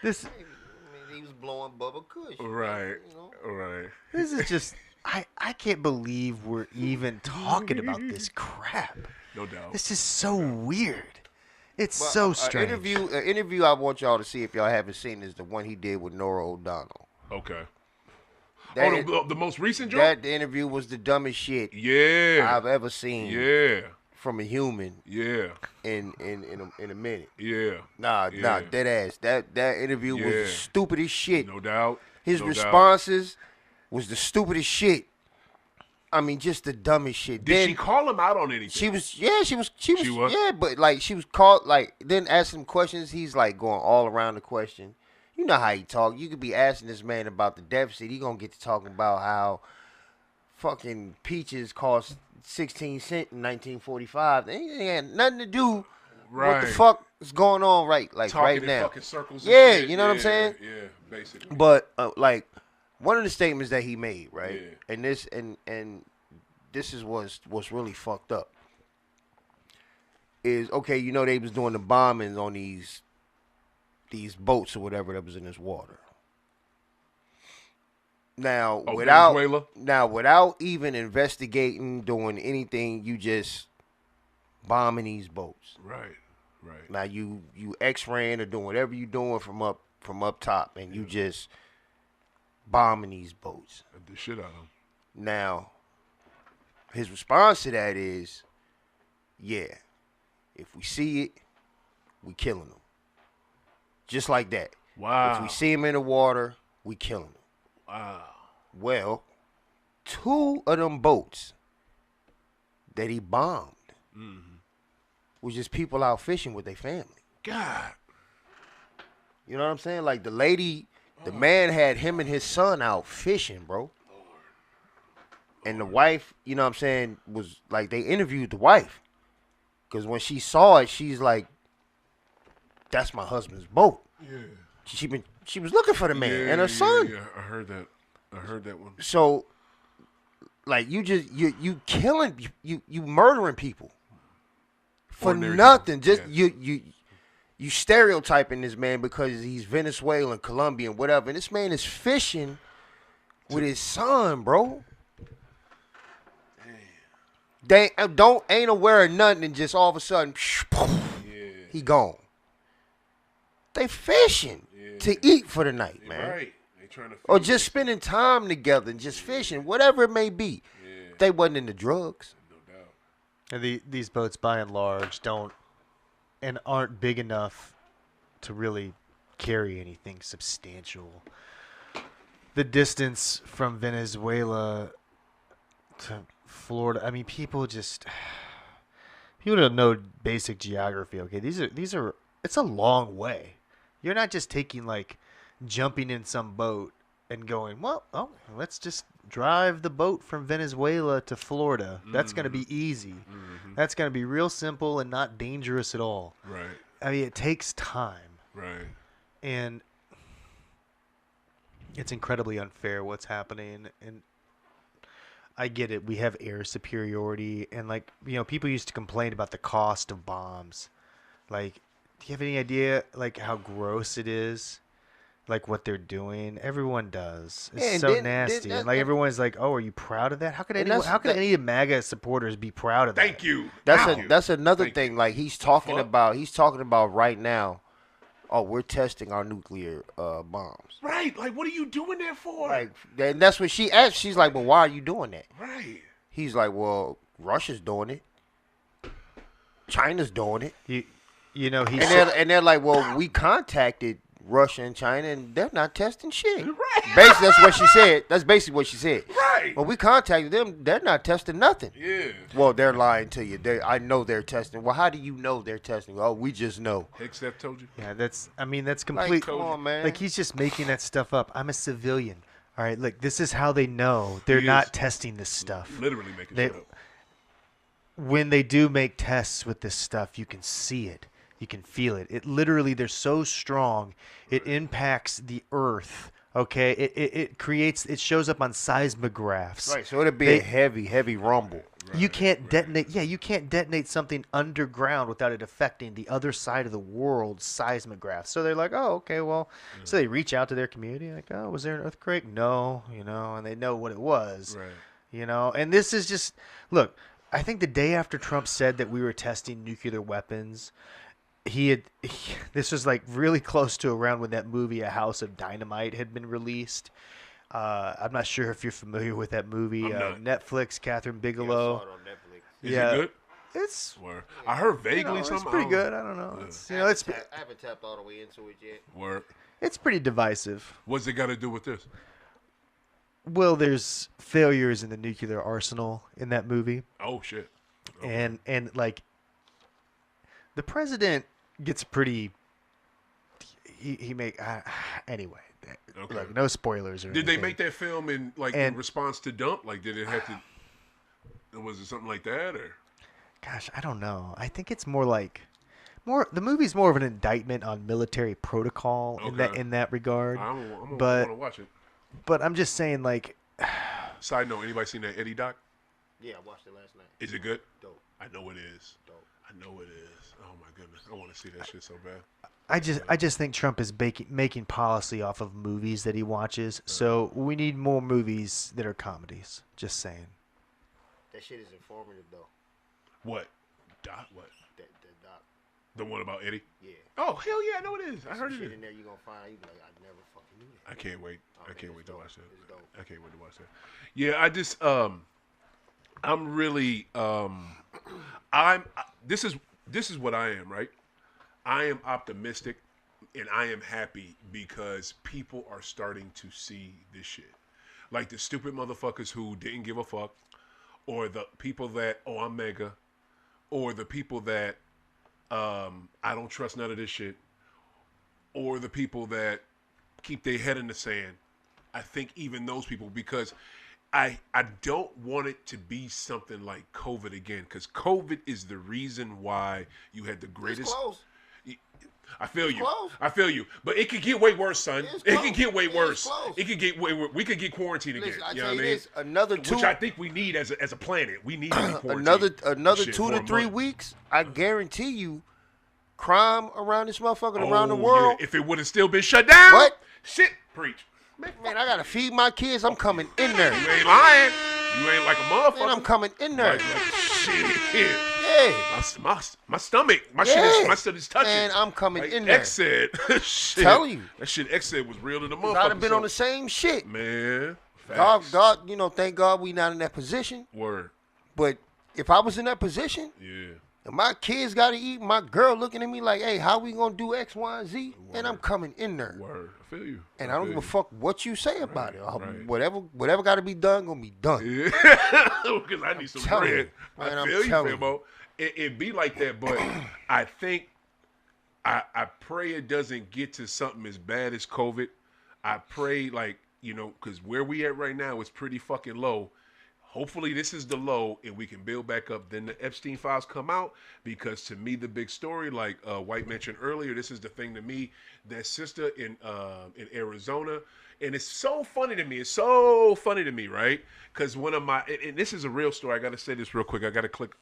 He was blowing Bubba Kush.
Right. You know? Right.
This is just. I can't believe we're even talking about this crap.
No doubt.
This is so weird. It's so strange.
An interview I want y'all to see if y'all haven't seen is the one he did with Nora O'Donnell.
Okay. The most recent joke?
That interview was the dumbest shit I've ever seen.
Yeah.
From a human.
Yeah.
In a minute.
Yeah.
Nah, dead ass. That interview was the stupidest shit.
No doubt.
His responses was the stupidest shit. I mean, just the dumbest shit.
Did she call him out on anything?
She was. Yeah, but like she was called. Like then asking him questions. He's like going all around the question. You know how he talk. You could be asking this man about the deficit. He gonna get to talking about how fucking peaches cost 16 cents in 1945. They ain't had nothing to do what the fuck is going on right
Talking
now.
in fucking circles and
Yeah,
shit.
you know what I'm saying?
Yeah, basically.
But like one of the statements that he made, right?
Yeah.
And this is what's really fucked up. Is okay, you know they was doing the bombings on these boats or whatever that was in this water. Now
Venezuela?
without even investigating, doing anything, you just bombing these boats.
Right.
Now you X-raying or doing whatever you doing from up top, and you just bombing these boats.
The shit out of them.
Now, his response to that is, yeah, if we see it, we killing them. Just like that.
Wow.
If we see him in the water, we killing him.
Wow.
Well, 2 of them boats that he bombed was just people out fishing with their family.
God.
You know what I'm saying? Like the lady, the man had him and his son out fishing, bro. And the wife, you know what I'm saying, was like, they interviewed the wife. Because when she saw it, she's like, that's my husband's boat.
Yeah.
She was looking for the man and her son.
Yeah, I heard that one.
So, like, you killing, you murdering people for
Ordinary
nothing.
people.
Just
Yeah.
you stereotyping this man because he's Venezuelan, Colombian, whatever. And this man is fishing with his son, bro. They ain't aware of nothing, and just all of a sudden, he gone. They fishing to eat for the night, man.
Right. They trying to
Or just spending time together and just fishing, whatever it may be.
Yeah.
They wasn't into drugs.
No doubt.
And these boats, by and large, aren't big enough to really carry anything substantial. The distance from Venezuela to Florida, I mean, people don't know basic geography. Okay, these are. It's a long way. You're not just jumping in some boat and going, let's just drive the boat from Venezuela to Florida. That's going to be easy. Mm-hmm. That's going to be real simple and not dangerous at all.
Right.
I mean, it takes time.
Right.
And it's incredibly unfair what's happening. And I get it. We have air superiority. And, people used to complain about the cost of bombs. Do you have any idea, how gross it is? What they're doing? Everyone does. It's nasty. And, everyone's like, oh, are you proud of that? How could any of the MAGA supporters be proud of that?
Thank you.
That's another thing. He's talking about right now, oh, we're testing our nuclear bombs.
Right. What are you doing that for?
And that's what she asked. She's like, well, why are you doing that?
Right.
He's like, well, Russia's doing it. China's doing it. And they're like, well, we contacted Russia and China, and they're not testing shit.
Right.
Basically, that's what she said. That's basically what she said.
Right.
Well, we contacted them. They're not testing nothing.
Yeah.
Well, they're lying to you. I know they're testing. Well, how do you know they're testing? Oh, we just know.
Except told you.
Yeah, that's complete.
Come on, man.
He's just making that stuff up. I'm a civilian. All right, look, this is how they know they're not testing this stuff.
Literally making shit up.
When they do make tests with this stuff, you can see it. You can feel it. It literally, they're so strong, it impacts the earth. Okay, it shows up on seismographs.
Right, so it'd be a heavy rumble.
Right, you can't detonate. Yeah, you can't detonate something underground without it affecting the other side of the world's seismographs. So they're like, oh, okay, well. Yeah. So they reach out to their community, like, oh, was there an earthquake? No, and they know what it was.
Right.
And this is just look. I think the day after Trump said that we were testing nuclear weapons, this was really close to around when that movie A House of Dynamite had been released. I'm not sure if you're familiar with that movie. Netflix, Catherine Bigelow.
Yeah, I saw it on Netflix.
Is it good?
It's.
I heard vaguely something.
It's pretty good. I don't know.
Yeah. I haven't tapped all the way into it yet.
Word.
It's pretty divisive.
What's it got to do with this?
Well, there's failures in the nuclear arsenal in that movie.
Oh shit. Okay.
And the president gets pretty. Anyway.
Okay.
Look, no spoilers or
Did they
anything.
make that film in in response to Dump? Like, did it have to? Was it something like that or?
Gosh, I don't know. I think it's more like the movie's more of an indictment on military protocol
Okay.
in that regard.
I'm gonna
but
want to watch it.
but I'm just saying, like,
Side note: anybody seen that Eddie doc?
Yeah, I watched it last night.
Is it good?
Dope.
I know it is.
Dope.
I know it is. Oh my goodness, I want to see that shit so bad.
I just think Trump is making policy off of movies that he watches. So we need more movies that are comedies. Just saying.
That shit is informative though.
What? Doc? What?
That doc.
The one about Eddie?
Yeah.
Oh hell yeah, I know it is. I heard it
Shit
is.
in there you gonna find. You be like, I never fucking knew that.
I can't wait. I can't
it's
wait to
dope.
watch that.
It's dope.
I can't wait to watch that. Yeah, I just I'm really this is what I am, right? I am optimistic and I am happy because people are starting to see this shit. Like the stupid motherfuckers who didn't give a fuck, or the people that, oh, I'm mega, or the people that I don't trust none of this shit, or the people that keep their head in the sand. I think even those people, because I don't want it to be something like COVID again, because COVID is the reason why you had the greatest.
It's close.
I feel you.
close.
I feel you. But it could get way worse, son.
It's
It
close.
could get way
It's
worse.
close.
It could get way worse. We could get quarantined again.
Listen, I
You know
tell
what
you
I mean?
this, another two,
Which I think we need as a planet. We need to be quarantined.
another
Shit,
2
for
to
a
3
month.
weeks. I guarantee you, crime around this motherfucker,
Oh,
around the world.
yeah. If it would have still been shut down.
What?
Shit. Preach.
Man, I gotta feed my kids. I'm coming in there.
You ain't lying. You ain't like a motherfucker.
Man, I'm coming in there.
Like shit.
Yeah.
My stomach. My
Yeah.
shit is touching.
Man, I'm coming
like
in there.
X said. Shit.
Telling you.
That shit X said was real to the motherfucker.
I'd have been
so-
on the same shit.
Man.
God,
Facts.
thank God we not in that position.
Word.
But if I was in that position,
Yeah.
and my kids gotta eat, my girl looking at me like, hey, how we gonna do X, Y, and Z? And I'm coming in there.
Word. I feel you.
And I don't give a fuck what you say about it.
right.
Whatever gotta be done, gonna be done.
Yeah. Because I need some
telling
bread.
you, man,
I
I'm
feel you,
telling
Famo. It be like that, but I think I pray it doesn't get to something as bad as COVID. I pray, like, because where we at right now is pretty fucking low. Hopefully this is the low and we can build back up. Then the Epstein files come out, because to me the big story, like White mentioned earlier, this is the thing to me. That sister in Arizona, and it's so funny to me. It's so funny to me, right? Because one of my, and this is a real story. I got to say this real quick. I got to click.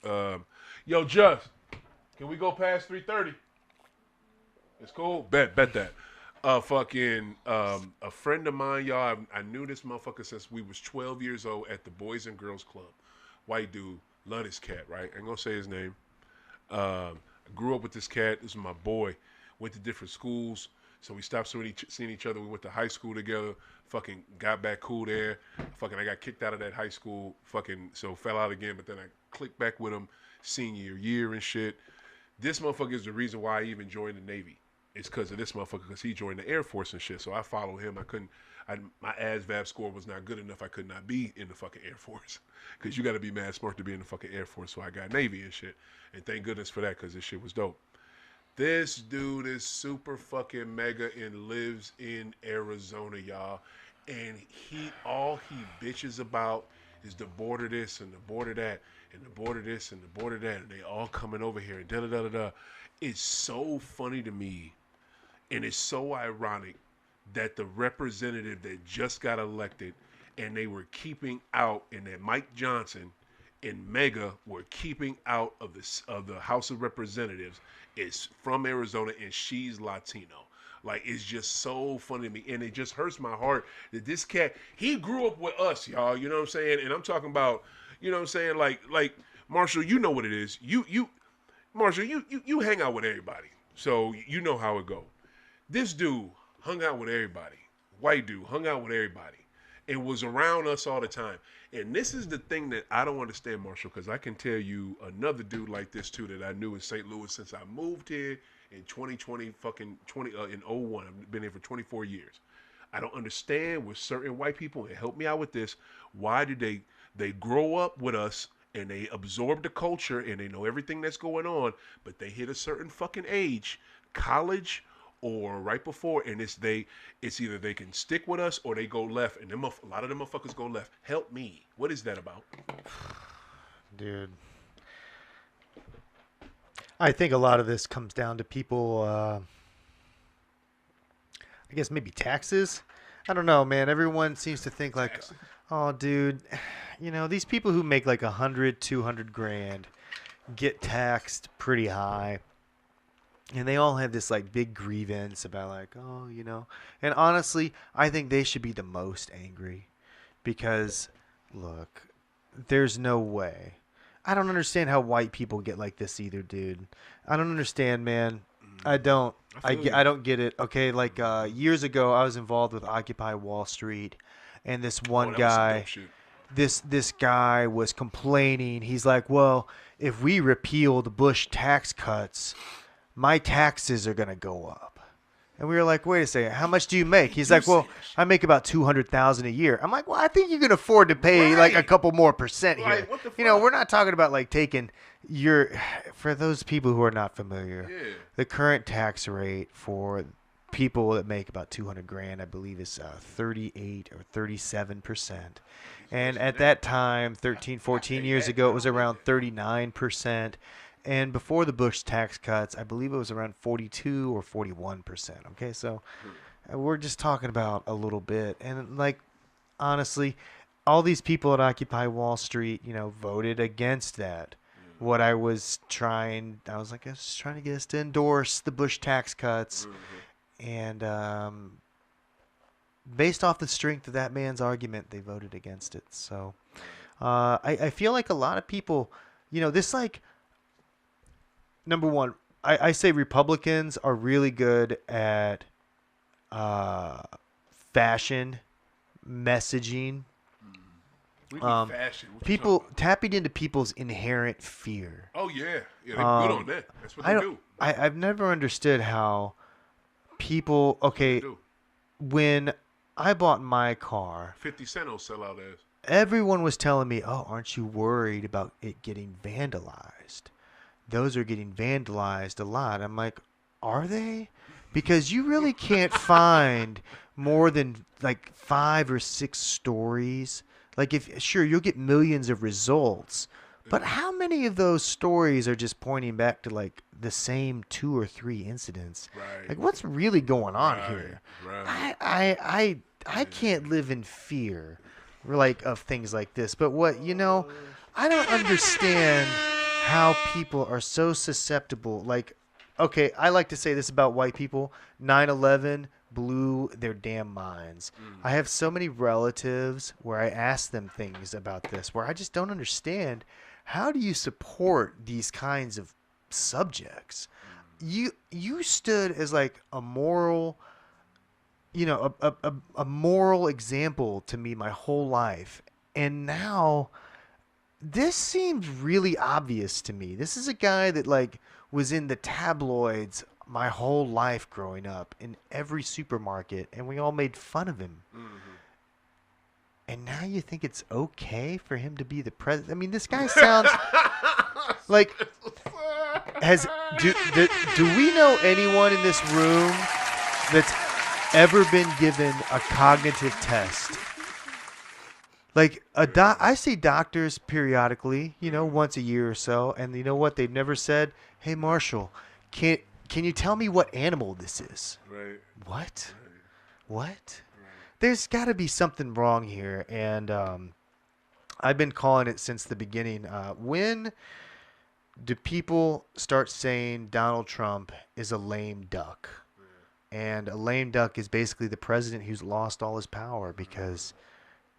Yo, Just, can we go past 3:30? It's cool. Bet that. A friend of mine, y'all. I knew this motherfucker since we was 12 years old at the Boys and Girls Club. White dude, love this cat, right? I ain't gonna say his name. I grew up with this cat. This is my boy. Went to different schools, so we stopped seeing each other. We went to high school together. Fucking got back cool there. I got kicked out of that high school. So fell out again. But then I clicked back with him senior year and shit. This motherfucker is the reason why I even joined the Navy. It's because of this motherfucker, because he joined the Air Force and shit. So I follow him. My ASVAB score was not good enough. I could not be in the fucking Air Force, because you got to be mad smart to be in the fucking Air Force. So I got Navy and shit. And thank goodness for that, because this shit was dope. This dude is super fucking mega and lives in Arizona, y'all. And all he bitches about is the border this and the border that and the border this and the border that, and they all coming over here and da-da-da-da-da. It's so funny to me, and it's so ironic that the representative that just got elected and they were keeping out, and that Mike Johnson and Mega were keeping out of the House of Representatives, is from Arizona, and she's Latino. Like, it's just so funny to me, and it just hurts my heart that this cat, he grew up with us, y'all, you know what I'm saying? And I'm talking about, you know what I'm saying, like Marshall, you know what it is. Marshall, you hang out with everybody, so you know how it go. This dude hung out with everybody. White dude hung out with everybody and was around us all the time. And this is the thing that I don't understand, Marshall, because I can tell you another dude like this too that I knew in St. Louis since I moved here in 2020, in 01. I've been here for 24 years. I don't understand with certain white people, and help me out with this, why did they grow up with us and they absorb the culture and they know everything that's going on, but they hit a certain fucking age, college or right before, and it's either they can stick with us or they go left, and a lot of them motherfuckers go left. Help me. What is that about?
Dude. I think a lot of this comes down to people, I guess maybe taxes. I don't know, man. Everyone seems to think like, oh, dude, these people who make like 100, 200 grand get taxed pretty high. And they all have this like big grievance about like, oh, And honestly, I think they should be the most angry because, look, there's no way. I don't understand how white people get like this either, dude. I don't understand, man. I don't. I don't get it. Okay, like years ago, I was involved with Occupy Wall Street, and this one guy, this guy was complaining. He's like, "Well, if we repeal the Bush tax cuts, my taxes are gonna go up." And we were like, "Wait a second, how much do you make?" He's like, "Well, I make about $200,000 a year." I'm like, "Well, I think you can afford to pay like a couple more percent here."
What the fuck?
We're not talking about like taking for those people who are not familiar.
Yeah.
The current tax rate for people that make about 200 grand, I believe, is 38 or 37%. And at that time, 13, 14 years ago, it was around 39%. And before the Bush tax cuts, I believe it was around 42 or 41%. Okay, so we're just talking about a little bit. And, like, honestly, all these people at Occupy Wall Street, voted against that. What I was trying to get us to endorse the Bush tax cuts. And based off the strength of that man's argument, they voted against it. So I feel like a lot of people, this like, number one, I say Republicans are really good at fashion, messaging.
Fashion.
People tapping into people's inherent fear.
Oh yeah, they're good on that. That's what they do.
I've never understood how people. Okay, when I bought my car,
50 Cent will sell out as.
Everyone was telling me, "Oh, aren't you worried about it getting vandalized? Those are getting vandalized a lot." I'm like, "Are they?" Because you really can't find more than like 5 or 6 stories. Like, sure, you'll get millions of results, but how many of those stories are just pointing back to like the same 2 or 3 incidents?
Right.
Like, what's really going on here?
Right.
I can't live in fear, like, of things like this. But I don't understand how people are so susceptible. Like, okay, I like to say this about white people: 9/11 blew their damn minds. I have so many relatives where I ask them things about this where I just don't understand. How do you support these kinds of subjects? You stood as like a moral, a moral example to me my whole life, and now this seems really obvious to me. This is a guy that like was in the tabloids my whole life growing up, in every supermarket, and we all made fun of him. And now you think it's okay for him to be the president? I mean, this guy sounds like do we know anyone in this room that's ever been given a cognitive test? Like I see doctors periodically, once a year or so, and you know what? They've never said, "Hey, Marshall, can you tell me what animal this is?"
Right.
What? What? Right. There's got to be something wrong here, and I've been calling it since the beginning. When do people start saying Donald Trump is a lame duck? And a lame duck is basically the president who's lost all his power because,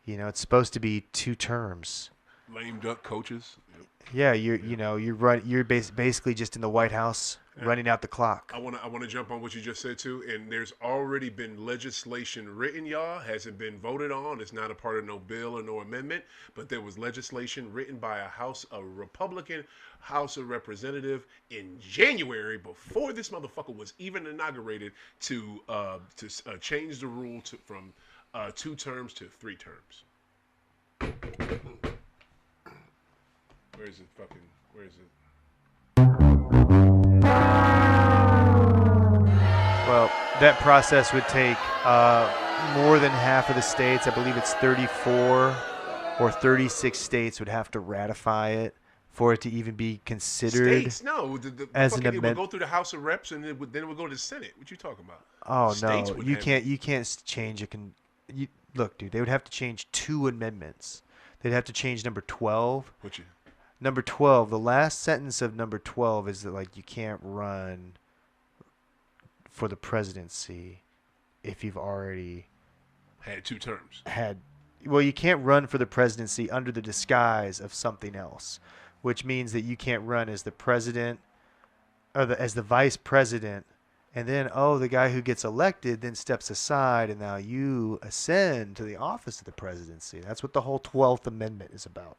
it's supposed to be 2 terms.
Lame duck coaches. Yep.
Yeah, you're basically just in the White House running out the clock.
I want to jump on what you just said too. And there's already been legislation written, y'all. Hasn't been voted on. It's not a part of no bill or no amendment. But there was legislation written by a Republican House of Representative in January before this motherfucker was even inaugurated to change the rule from 2 terms to 3 terms. Where is it?
Well, that process would take more than half of the states. I believe it's 34 or 36 states would have to ratify it for it to even be considered
States, no.
as an
It would
amendment.
go through the House of Reps and then it would go to the Senate. What you talking about?
Oh
States
no,
would
you
have
can't. You can't change it. Look, dude, they would have to change 2 amendments. They'd have to change number 12.
What you?
Number 12. The last sentence of number 12 is that like you can't run for the presidency if you've already
Had 2 terms.
Well, you can't run for the presidency under the disguise of something else, which means that you can't run as the president or as the vice president, and then the guy who gets elected then steps aside, and now you ascend to the office of the presidency. That's what the whole 12th Amendment is about.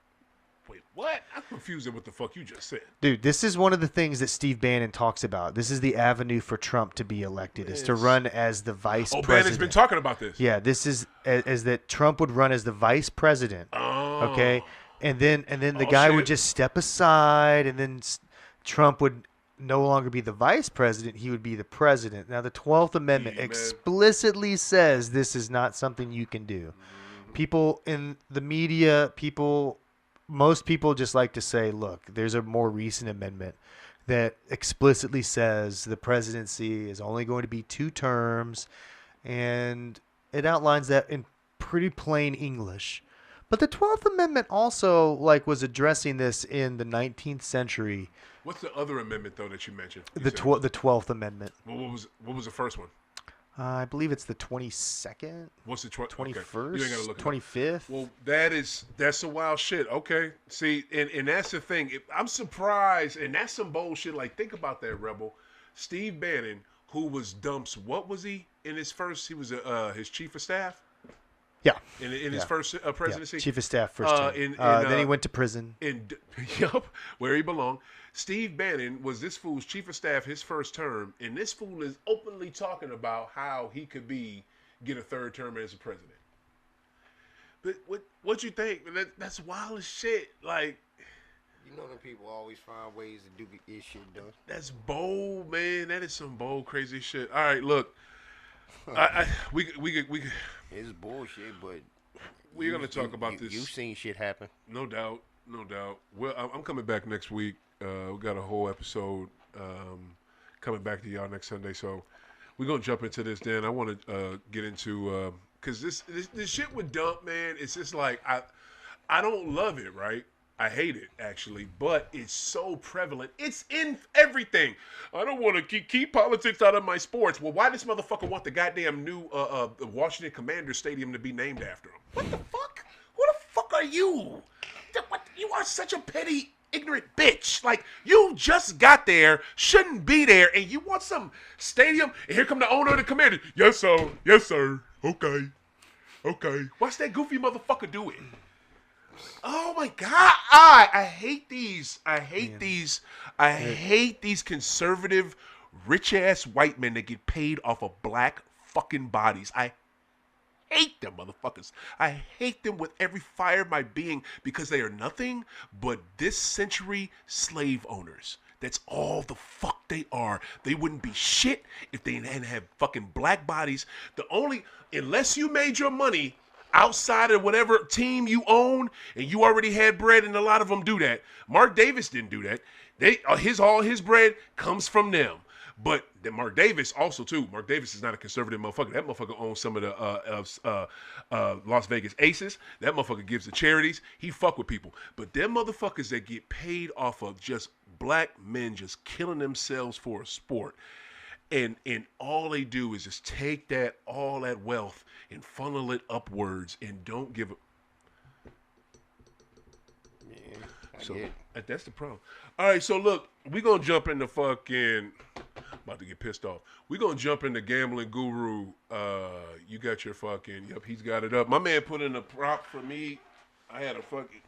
Wait, what? I'm confused at what the fuck you just said.
Dude, this is one of the things that Steve Bannon talks about. This is the avenue for Trump to be elected, is to run as the vice president.
Bannon's been talking about this.
Yeah, this is as that Trump would run as the vice president.
Oh.
Okay, and then the guy would just step aside, and then Trump would no longer be the vice president; he would be the president. Now, the 12th Amendment explicitly says this is not something you can do. People in the media, most people just like to say, look, there's a more recent amendment that explicitly says the presidency is only going to be 2 terms, and it outlines that in pretty plain English. But the 12th Amendment also was addressing this in the 19th century.
What's the other amendment though that you mentioned?
The 12th Amendment.
Well, what was the first one?
I believe it's the 22nd.
What's the
21st?
Okay. You ain't gotta look it up.
25th.
Well, that's some wild shit. Okay, see, and that's the thing. I'm surprised, and that's some bullshit. Like, think about that, Rebel. Steve Bannon, who was Dump's, what was he in his first? He was his chief of staff.
Yeah.
In his first presidency.
Yeah. Chief of staff first term. Then he went to prison.
Yup, where he belonged. Steve Bannon was this fool's chief of staff his first term, and this fool is openly talking about how he could get a 3rd term as a president. But what you think? That's wild as shit. Like,
you know, them people always find ways to get this shit done.
That's bold, man. That is some bold, crazy shit. All right, look, we
It's bullshit, but
we're gonna talk about this.
You've seen shit happen.
No doubt. Well, I'm coming back next week. We got a whole episode coming back to y'all next Sunday, so we're gonna jump into this. Then I want to get into because this shit with Dump, man. It's just like I don't love it, right? I hate it actually, but it's so prevalent. It's in everything. I don't want to keep politics out of my sports. Well, why this motherfucker want the goddamn new Washington Commanders Stadium to be named after him? What the fuck? Who the fuck are you? You are such a petty, ignorant bitch. Like, you just got there, shouldn't be there, and you want some stadium, and here come the owner of the Commanders. Yes, sir. Yes, sir. Okay. What's that goofy motherfucker doing? Oh my God! I hate these. I hate these conservative, rich ass white men that get paid off of black fucking bodies. I hate them motherfuckers. I hate them with every fibre of my being because they are nothing but this century slave owners. That's all the fuck they are. They wouldn't be shit if they didn't have fucking black bodies. Unless you made your money outside of whatever team you own, and you already had bread, and a lot of them do that. Mark Davis didn't do that. All his bread comes from them. But then Mark Davis also too. Mark Davis is not a conservative motherfucker. That motherfucker owns some of the Las Vegas Aces. That motherfucker gives to charities. He fuck with people. But them motherfuckers that get paid off of just black men just killing themselves for a sport. And all they do is just take all that wealth and funnel it upwards and don't give a... That's the problem. All right, so look, we're going to jump into fucking... About to get pissed off. We're going to jump into Gambling Guru. You got your fucking... Yep, he's got it up. My man put in a prop for me. I had a fucking...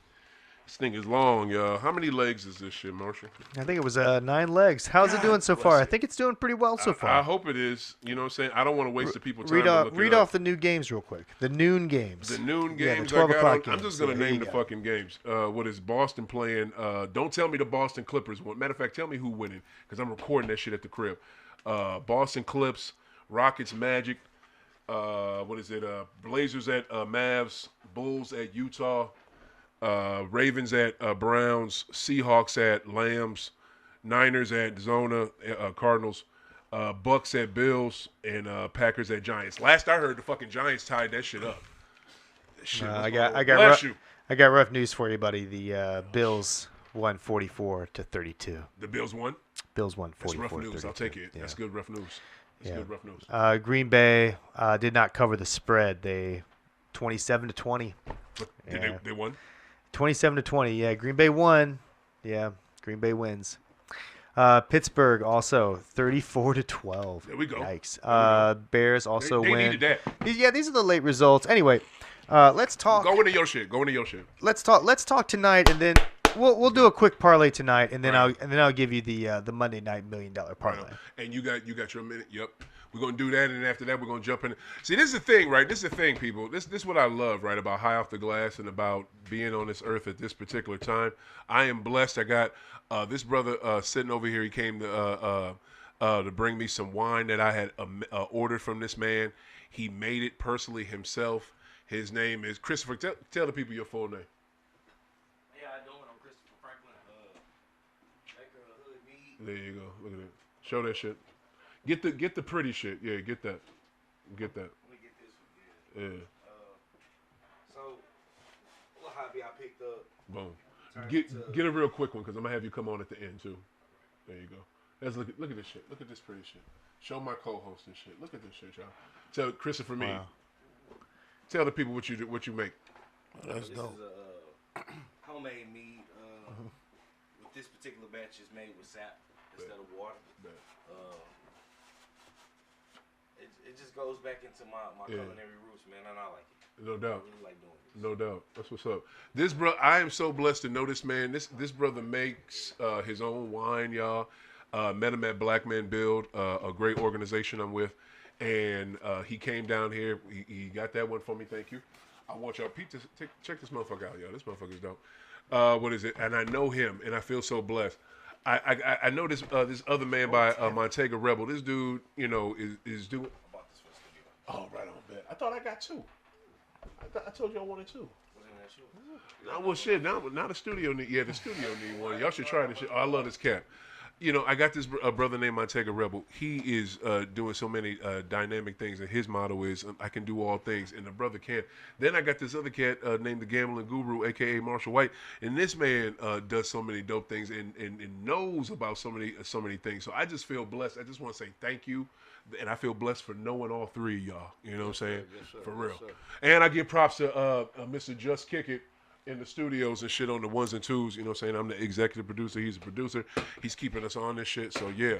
This thing is long, y'all. How many legs is this shit, Marshall?
I think it was 9 legs. How's it doing so far? I think it's doing pretty well so far.
I hope it is. You know what I'm saying? I don't want to waste the people's time.
Read off the new games real quick. The noon games.
The noon games.
The 12 o'clock games.
I'm just going to name the fucking games. What is Boston playing? Don't tell me the Boston Clippers won. Matter of fact, tell me who winning because I'm recording that shit at the crib. Boston Clips Rockets, Magic. What is it? Blazers at Mavs, Bulls at Utah, Ravens at Browns, Seahawks at Lambs, Niners at Zona, Cardinals, Bucks at Bills, and Packers at Giants. Last I heard, the fucking Giants tied that shit up. Shit,
I
bless you.
got rough news for you, buddy. The Bills won 44-32.
The Bills won.
Bills won 44-32.
That's rough news. I'll take it.
Yeah.
That's good rough news. That's good rough news.
Green Bay did not cover the spread. They 27-20.
Did they won?
27-20. Yeah, Green Bay won. Yeah, Green Bay wins. Pittsburgh also 34-12.
There we go.
Yikes. Bears also
they
win.
Needed that.
These are the late results. Anyway, let's talk.
Go into your shit.
Let's talk tonight, and then we'll do a quick parlay tonight, and then I'll give you the Monday night $1 million parlay.
Right. And you got your minute. Yep. We're gonna do that, and after that, we're gonna jump in. See, this is the thing, right? This is the thing, people. This is what I love, right, about High Off the Glass and about being on this earth at this particular time. I am blessed. I got this brother sitting over here. He came to bring me some wine that I had ordered from this man. He made it personally himself. His name is Christopher. Tell the people your full name.
Yeah, I know it. I'm Christopher Franklin. Maker of Hood Mead.
There you go. Look at it. Show that shit. Get the pretty shit. Yeah, get that. Get that.
Let me get this one. Yeah. So, what hobby I picked up?
Boom. Get a real quick one because I'm gonna have you come on at the end too. There you go. Let's look at this shit. Look at this pretty shit. Show my co-host and shit. Look at this shit, y'all. Tell Christopher me.
Wow.
Tell the people what you make.
Let's go. This is a homemade mead. With this particular batch is made with sap instead of water. It just goes back into my culinary roots, man, and I like it.
No doubt.
I really like doing this.
No doubt. That's what's up. This bro, I am so blessed to know this man. This brother makes his own wine, y'all. Met him at Black Man Build, a great organization I'm with, and he came down here. He got that one for me. Thank you. I want y'all check this motherfucker out, y'all. This motherfucker's dope. What is it? And I know him, and I feel so blessed. I know this other man by Montega Rebel. This dude, is doing. Oh, right on, bet. I thought I got two. I told you I wanted two. Well, shit, now the studio need. Yeah, the studio need one. Y'all should try this shit. Oh, I love this cat. I got this brother named Montega Rebel. He is doing so many dynamic things, and his motto is, I can do all things, and the brother can. Then I got this other cat named the Gambling Guru, a.k.a. Marshall White, and this man does so many dope things and knows about so many things. So I just feel blessed. I just want to say thank you, and I feel blessed for knowing all three of y'all. You know what I'm saying?
Yes, sir.
For real. Yes, and I give props to Mr. Just Kick It in the studios and shit on the ones and twos. You know what I'm saying? I'm the executive producer. He's a producer. He's keeping us on this shit. So, yeah.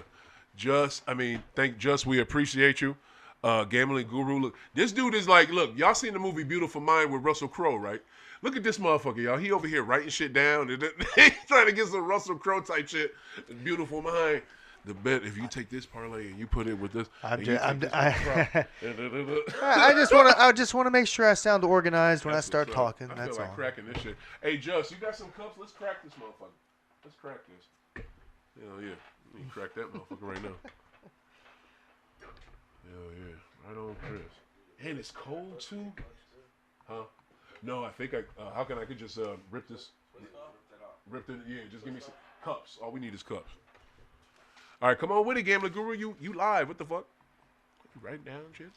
Thank Just. We appreciate you. Gambling Guru. Look, this dude is like, look, y'all seen the movie Beautiful Mind with Russell Crowe, right? Look at this motherfucker, y'all. He over here writing shit down. He's trying to get some Russell Crowe type shit. Beautiful Mind. The bet, if you take this parlay and you put it with this, I
just want to make sure I sound organized when I start talking.
I
That's
feel like
all.
cracking this shit. Hey, Just, you got some cups? Let's crack this motherfucker. Let's crack this. Hell yeah, you crack that motherfucker right now. Hell yeah, right on, Chris. And it's cold too. Huh? No, I think how can I could just rip this? Rip it. Yeah, just give me some cups. All we need is cups. All right, come on with it, Gambling Guru. You live. What the fuck? You write down shit?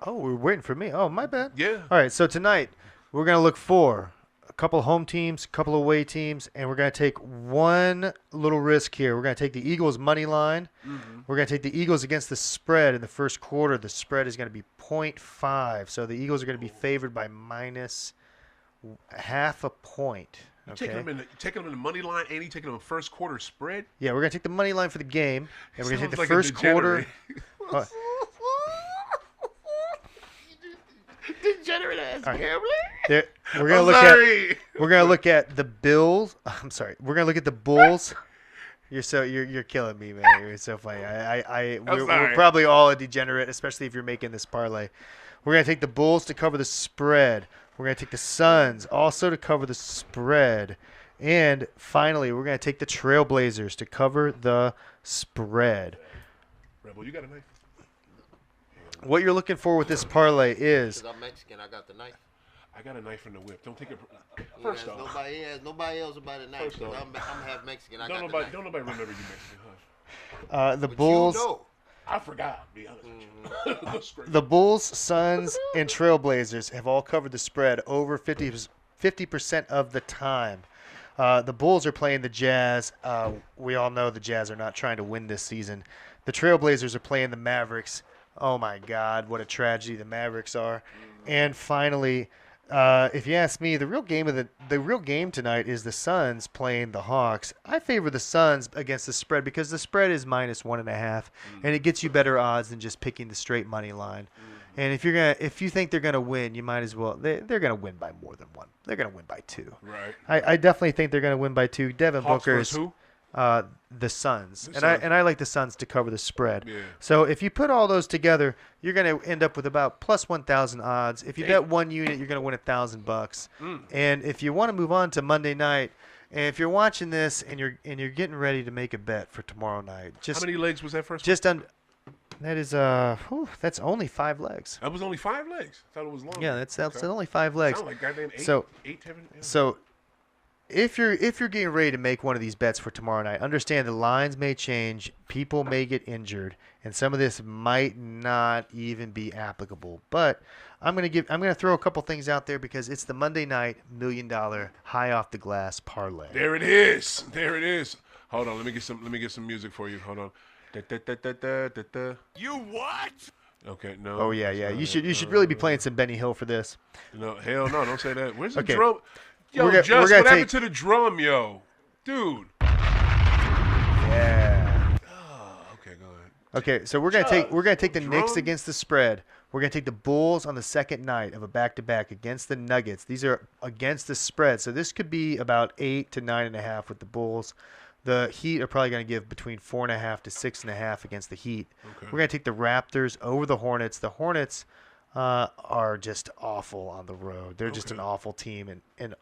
Oh, we're waiting for me. Oh, my bad.
Yeah.
All right, so tonight we're going to look for a couple home teams, a couple away teams, and we're going to take one little risk here. We're going to take the Eagles' money line. Mm-hmm. We're going to take the Eagles against the spread in the first quarter. The spread is going to be 0.5, so the Eagles are going to be favored by minus half a point.
Okay. Taking them in the money line, and you taking them in first quarter spread?
Yeah, we're going to take the money line for the game, and we're going to take the first quarter.
Degenerate ass gambler.
We're gonna look at the Bills. I'm sorry. We're gonna look at the Bulls. You're killing me, man. You're so funny. We're probably all a degenerate, especially if you're making this parlay. We're gonna take the Bulls to cover the spread. We're gonna take the Suns also to cover the spread, and finally, we're gonna take the Trailblazers to cover the spread.
Rebel, you got a knife?
what you're looking for with this parlay is.
Because I'm Mexican, I got the knife.
I got a knife in the whip. Don't take it.
He
First
has
off,
nobody else about a knife.
First off.
I'm half Mexican. I
don't
got the knife.
nobody remember you Mexican, huh?
The
But
Bulls.
You know.
I forgot. To be honest with you. That's great.
The Bulls, Suns, and Trailblazers have all covered the spread over 50% of the time. The Bulls are playing the Jazz. We all know the Jazz are not trying to win this season. The Trailblazers are playing the Mavericks. Oh, my God, what a tragedy the Mavericks are. And finally, if you ask me, the real game tonight is the Suns playing the Hawks. I favor the Suns against the spread because the spread is -1.5, and it gets you better odds than just picking the straight money line. And if you think they're gonna win, you might as well. They're gonna win by more than one. They're gonna win by 2.
Right.
I definitely think they're gonna win by 2. Devin
Hawks
Booker
versus
is
who?
the Suns,
The
and
Suns.
I like the Suns to cover the spread.
Yeah.
So if you put all those together, you're going to end up with about plus 1,000 odds. If you bet one unit, you're going to win $1,000 And if you want to move on to Monday night, and if you're watching this and you're getting ready to make a bet for tomorrow night,
How many legs was that first?
that is that's only 5 legs.
That was only 5 legs. I thought it was long.
Yeah, that's only 5 legs.
Sound like goddamn 8.
So-
8, 7. Yeah.
So if you're getting ready to make one of these bets for tomorrow night, understand the lines may change, people may get injured, and some of this might not even be applicable. But I'm gonna throw a couple things out there because it's the Monday night $1 million high off the glass parlay.
There it is. There it is. Hold on. Let me get some music for you. Hold on. Da, da, da, da, da, da, da.
You what?
Okay. No.
Oh yeah. You should really be playing some Benny Hill for this.
No. Hell no. Don't say that. Where's the
Okay.
drum? Yo,
We're
Just,
gonna
what happened to the drum, yo? Dude.
Yeah.
Okay, go ahead.
Okay, so we're gonna take the
Drum.
Knicks against the spread. We're gonna take the Bulls on the second night of a back-to-back against the Nuggets. These are against the spread, so this could be about 8 to 9.5 with the Bulls. The Heat are probably gonna give between 4.5 to 6.5 against the Heat.
Okay.
We're gonna take the Raptors over the Hornets. The Hornets are just awful on the road. They're just an awful team in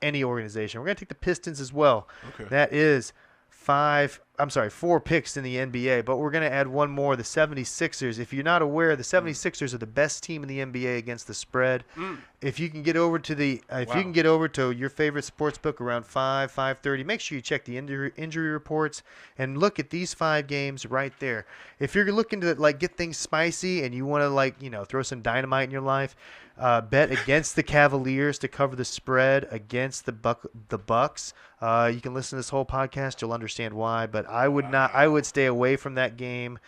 any organization. We're gonna take the Pistons as well.
Okay.
That is 4 picks in the NBA, but we're going to add one more, the 76ers. If you're not aware, the 76ers are the best team in the NBA against the spread. If you can get over to your favorite sports book around 5:30, make sure you check the injury reports and look at these 5 games right there. If you're looking to get things spicy and you want to throw some dynamite in your life, bet against the Cavaliers to cover the spread against the Bucks. You can listen to this whole podcast; you'll understand why. But I would stay away from that game,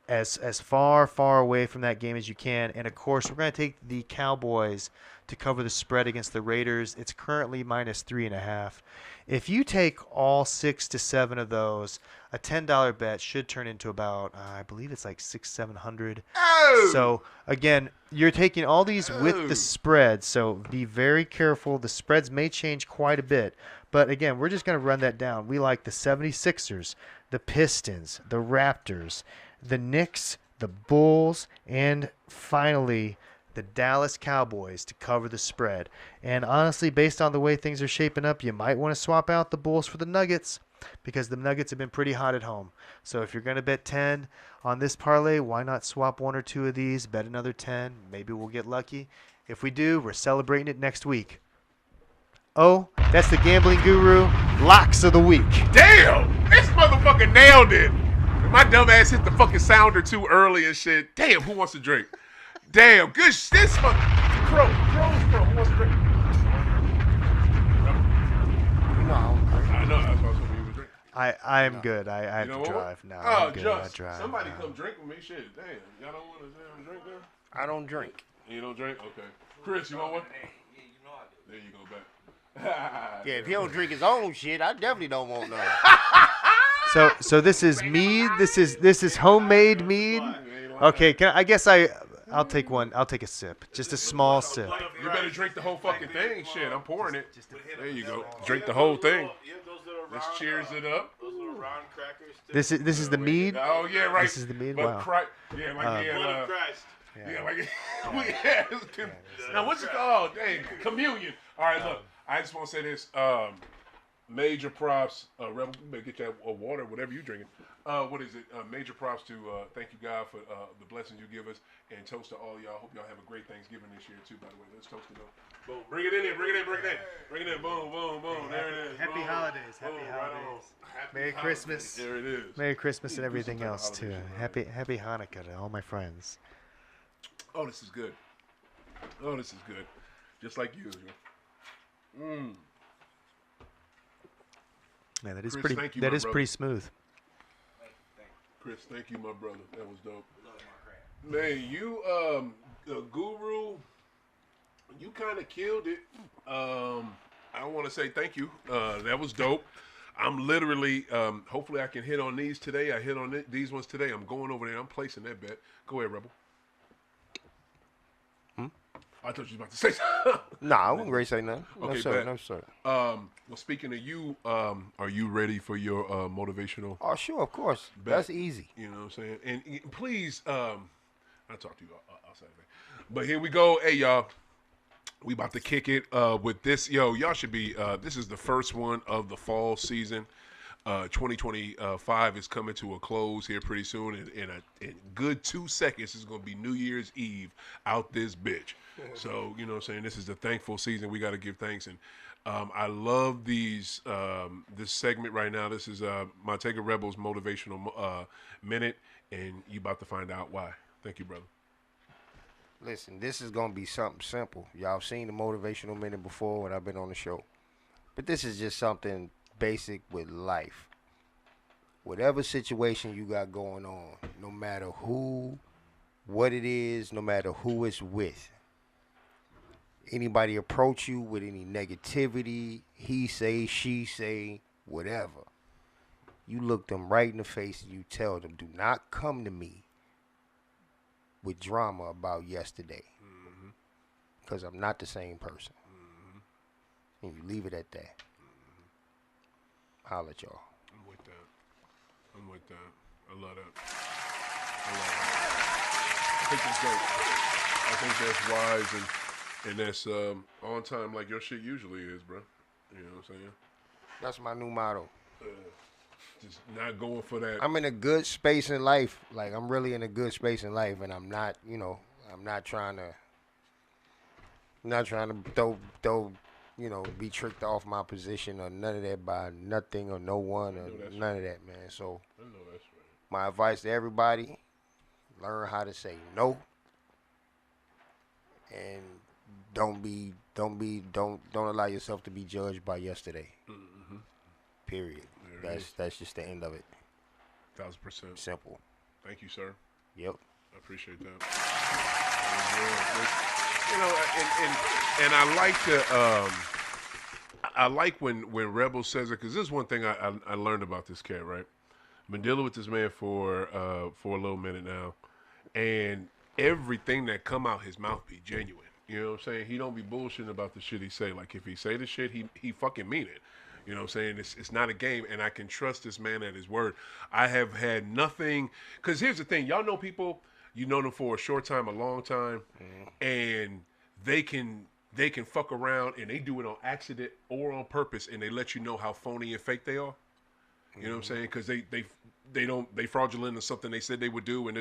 as far away from that game as you can. And of course, we're going to take the Cowboys to cover the spread against the Raiders. It's currently -3.5. If you take all 6 to 7 of those, a $10 bet should turn into about, I believe it's like $600-700.
Oh!
So again, you're taking all these with the spread, so be very careful. The spreads may change quite a bit, but again, we're just going to run that down. We like the 76ers, the Pistons, the Raptors, the Knicks, the Bulls, and finally the Dallas Cowboys to cover the spread. And honestly, based on the way things are shaping up, you might want to swap out the Bulls for the Nuggets because the Nuggets have been pretty hot at home. So if you're going to bet 10 on this parlay, why not swap 1 or 2 of these, bet another 10, maybe we'll get lucky. If we do, we're celebrating it next week. Oh, that's the gambling guru, locks of the week.
Damn! This motherfucker nailed it. My dumb ass hit the fucking sounder too early and shit. Damn, who wants to drink? Damn, good shit. This fucking pro. Who wants to drink?
No.
I know. That's why I was hoping you would drink.
I'm good. I have
You
to
know what?
drive now.
Oh,
I'm good.
just
I drive.
somebody
now.
come drink with me. Shit, damn. Y'all don't want to drink there?
I don't drink.
You don't drink? Okay. Chris, you want one? There you go back.
Yeah, if he don't drink his own shit, I definitely don't want none.
So this is mead. This is homemade mead. Okay, I'll take one. I'll take a sip. Just a small sip.
You better drink the whole fucking thing. Shit, I'm pouring it. There you go. Drink the whole thing. Let's cheers it up.
Those little round crackers.
This is the mead.
Oh yeah, right.
This is the mead.
But
Wow.
yeah, like
Blood of Christ.
yeah, like now what's it called? Dang, communion. All right, look. I just want to say this. Major props, Rebel. You better get that water, whatever you drinking. What is it? Major props to thank you, God, for the blessings you give us, and toast to all y'all. Hope y'all have a great Thanksgiving this year too. By the way, let's toast it up. Boom, bring it in, bring it in, bring it in, bring it in. Boom, boom, boom. There it is.
Happy
Boom.
holidays. Happy
Boom,
holidays.
Happy
Merry
holidays.
Christmas.
There it is.
Merry Christmas and
Do some
everything
type of
else
holiday
too.
shit, right?
Happy Hanukkah to all my friends.
Oh, this is good. Oh, this is good. Just like usual.
Man, that is
Chris,
pretty.
thank you,
That
my
is
brother.
pretty smooth.
Chris, thank you, my brother. That was dope. Man, you, the guru, you kind of killed it. I want to say thank you. That was dope. I'm literally, hopefully I can hit on these today. I hit on these ones today. I'm going over there. I'm placing that bet. Go ahead, Rebel. I thought you was about to say something.
Nah, I wouldn't ready to say nothing. No,
Okay,
sir.
bet.
No, sir.
Well, speaking of you, are you ready for your motivational?
Oh, sure, of course.
Bet.
That's easy.
You know what I'm saying? And please, I'll talk to you outside of that. But here we go. Hey, y'all. We about to kick it with this. Yo, y'all should be, this is the first one of the fall season. 2025 is coming to a close here pretty soon. In a good 2 seconds, it's going to be New Year's Eve out this bitch. So, you know what I'm saying? This is the thankful season. We got to give thanks. And I love these this segment right now. This is my Take a Rebels motivational minute. And you about to find out why. Thank you, brother.
Listen, this is going to be something simple. Y'all seen the motivational minute before when I've been on the show. But this is just something basic with life. Whatever situation you got going on, no matter who, what it is, no matter who it's with, anybody approach you with any negativity, he say, she say, whatever, you look them right in the face and you tell them, do not come to me with drama about yesterday, because I'm not the same person. And you leave it at that. Holla at y'all.
I'm with that. I'm with that. I love that. I love that. I think that's dope. I think that's wise and that's on time like your shit usually is, bro. You know what I'm saying?
That's my new motto.
Just not going for that.
I'm in a good space in life. Like, I'm really in a good space in life, and I'm not, I'm not trying to throw, be tricked off my position or none of that by nothing or no one or none of that, man. So,
I know that's right.
my advice to everybody, learn how to say no, and don't allow yourself to be judged by yesterday.
Mm-hmm.
Period. That's just the end of it.
1,000%.
Simple.
Thank you, sir.
Yep.
I appreciate that. And I like to, I like when Rebel says it, because this is one thing I learned about this cat, right? I've been dealing with this man for a little minute now, and everything that come out his mouth be genuine. You know what I'm saying? He don't be bullshitting about the shit he say. Like, if he say the shit, he fucking mean it. You know what I'm saying? It's not a game, and I can trust this man at his word. I have had nothing, because here's the thing. Y'all know people, you know them for a short time, a long time, and they can fuck around, and they do it on accident or on purpose, and they let you know how phony and fake they are. You know what I'm saying? Because they fraudulent or something they said they would do, and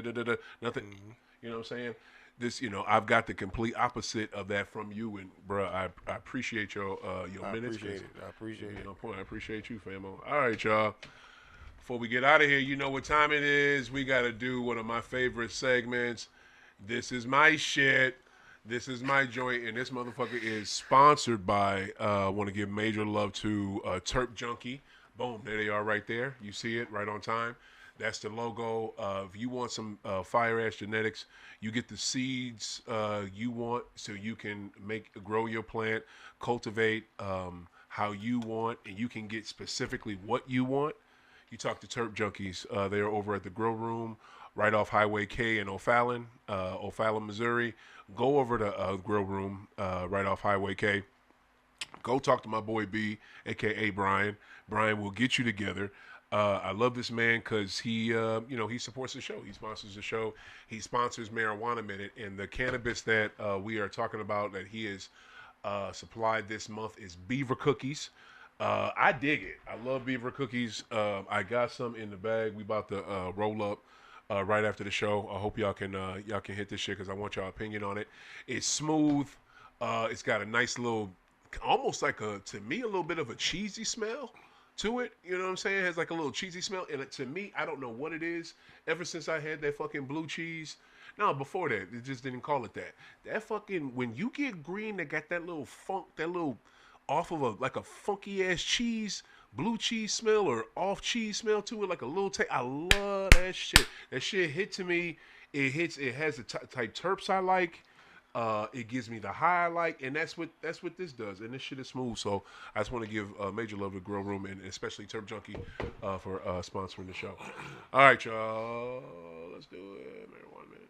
nothing. You know what I'm saying? This, I've got the complete opposite of that from you, and bruh, I appreciate your minutes.
I appreciate it.
I appreciate you, famo. All right, y'all. Before we get out of here, you know what time it is. We got to do one of my favorite segments. This is my shit. This is my joint, and this motherfucker is sponsored by, I want to give major love to Terp Junkie. Boom, there they are right there. You see it right on time. That's the logo. If you want some fire-ass genetics, you get the seeds you want so you can grow your plant, cultivate how you want, and you can get specifically what you want. You talk to Terp Junkies. They are over at the Grow Room right off Highway K in O'Fallon, Missouri. Go over to Grow Room right off Highway K. Go talk to my boy B, a.k.a. Brian. Brian will get you together. I love this man because he supports the show. He sponsors the show. He sponsors Marijuana Minute. And the cannabis that we are talking about that he has supplied this month is Beaver Cookies. I dig it. I love Beaver cookies. I got some in the bag. We about to roll up right after the show. I hope y'all can hit this shit because I want y'all opinion on it. It's smooth. It's got a nice little, almost like to me a little bit of a cheesy smell to it. You know what I'm saying? It has like a little cheesy smell. And to me, I don't know what it is. Ever since I had that fucking blue cheese. No, before that, it just didn't call it that. That fucking, when you get green that got that little funk, that little off of like a funky ass cheese, blue cheese smell or off cheese smell to it, like a little I love that shit. That shit hit to me. It hits. It has the type terps I like. It gives me the high I like, and that's what this does. And this shit is smooth. So I just want to give major love to Grill Room and especially Terp Junkie for sponsoring the show. All right, y'all. Let's do it. Maybe 1 minute.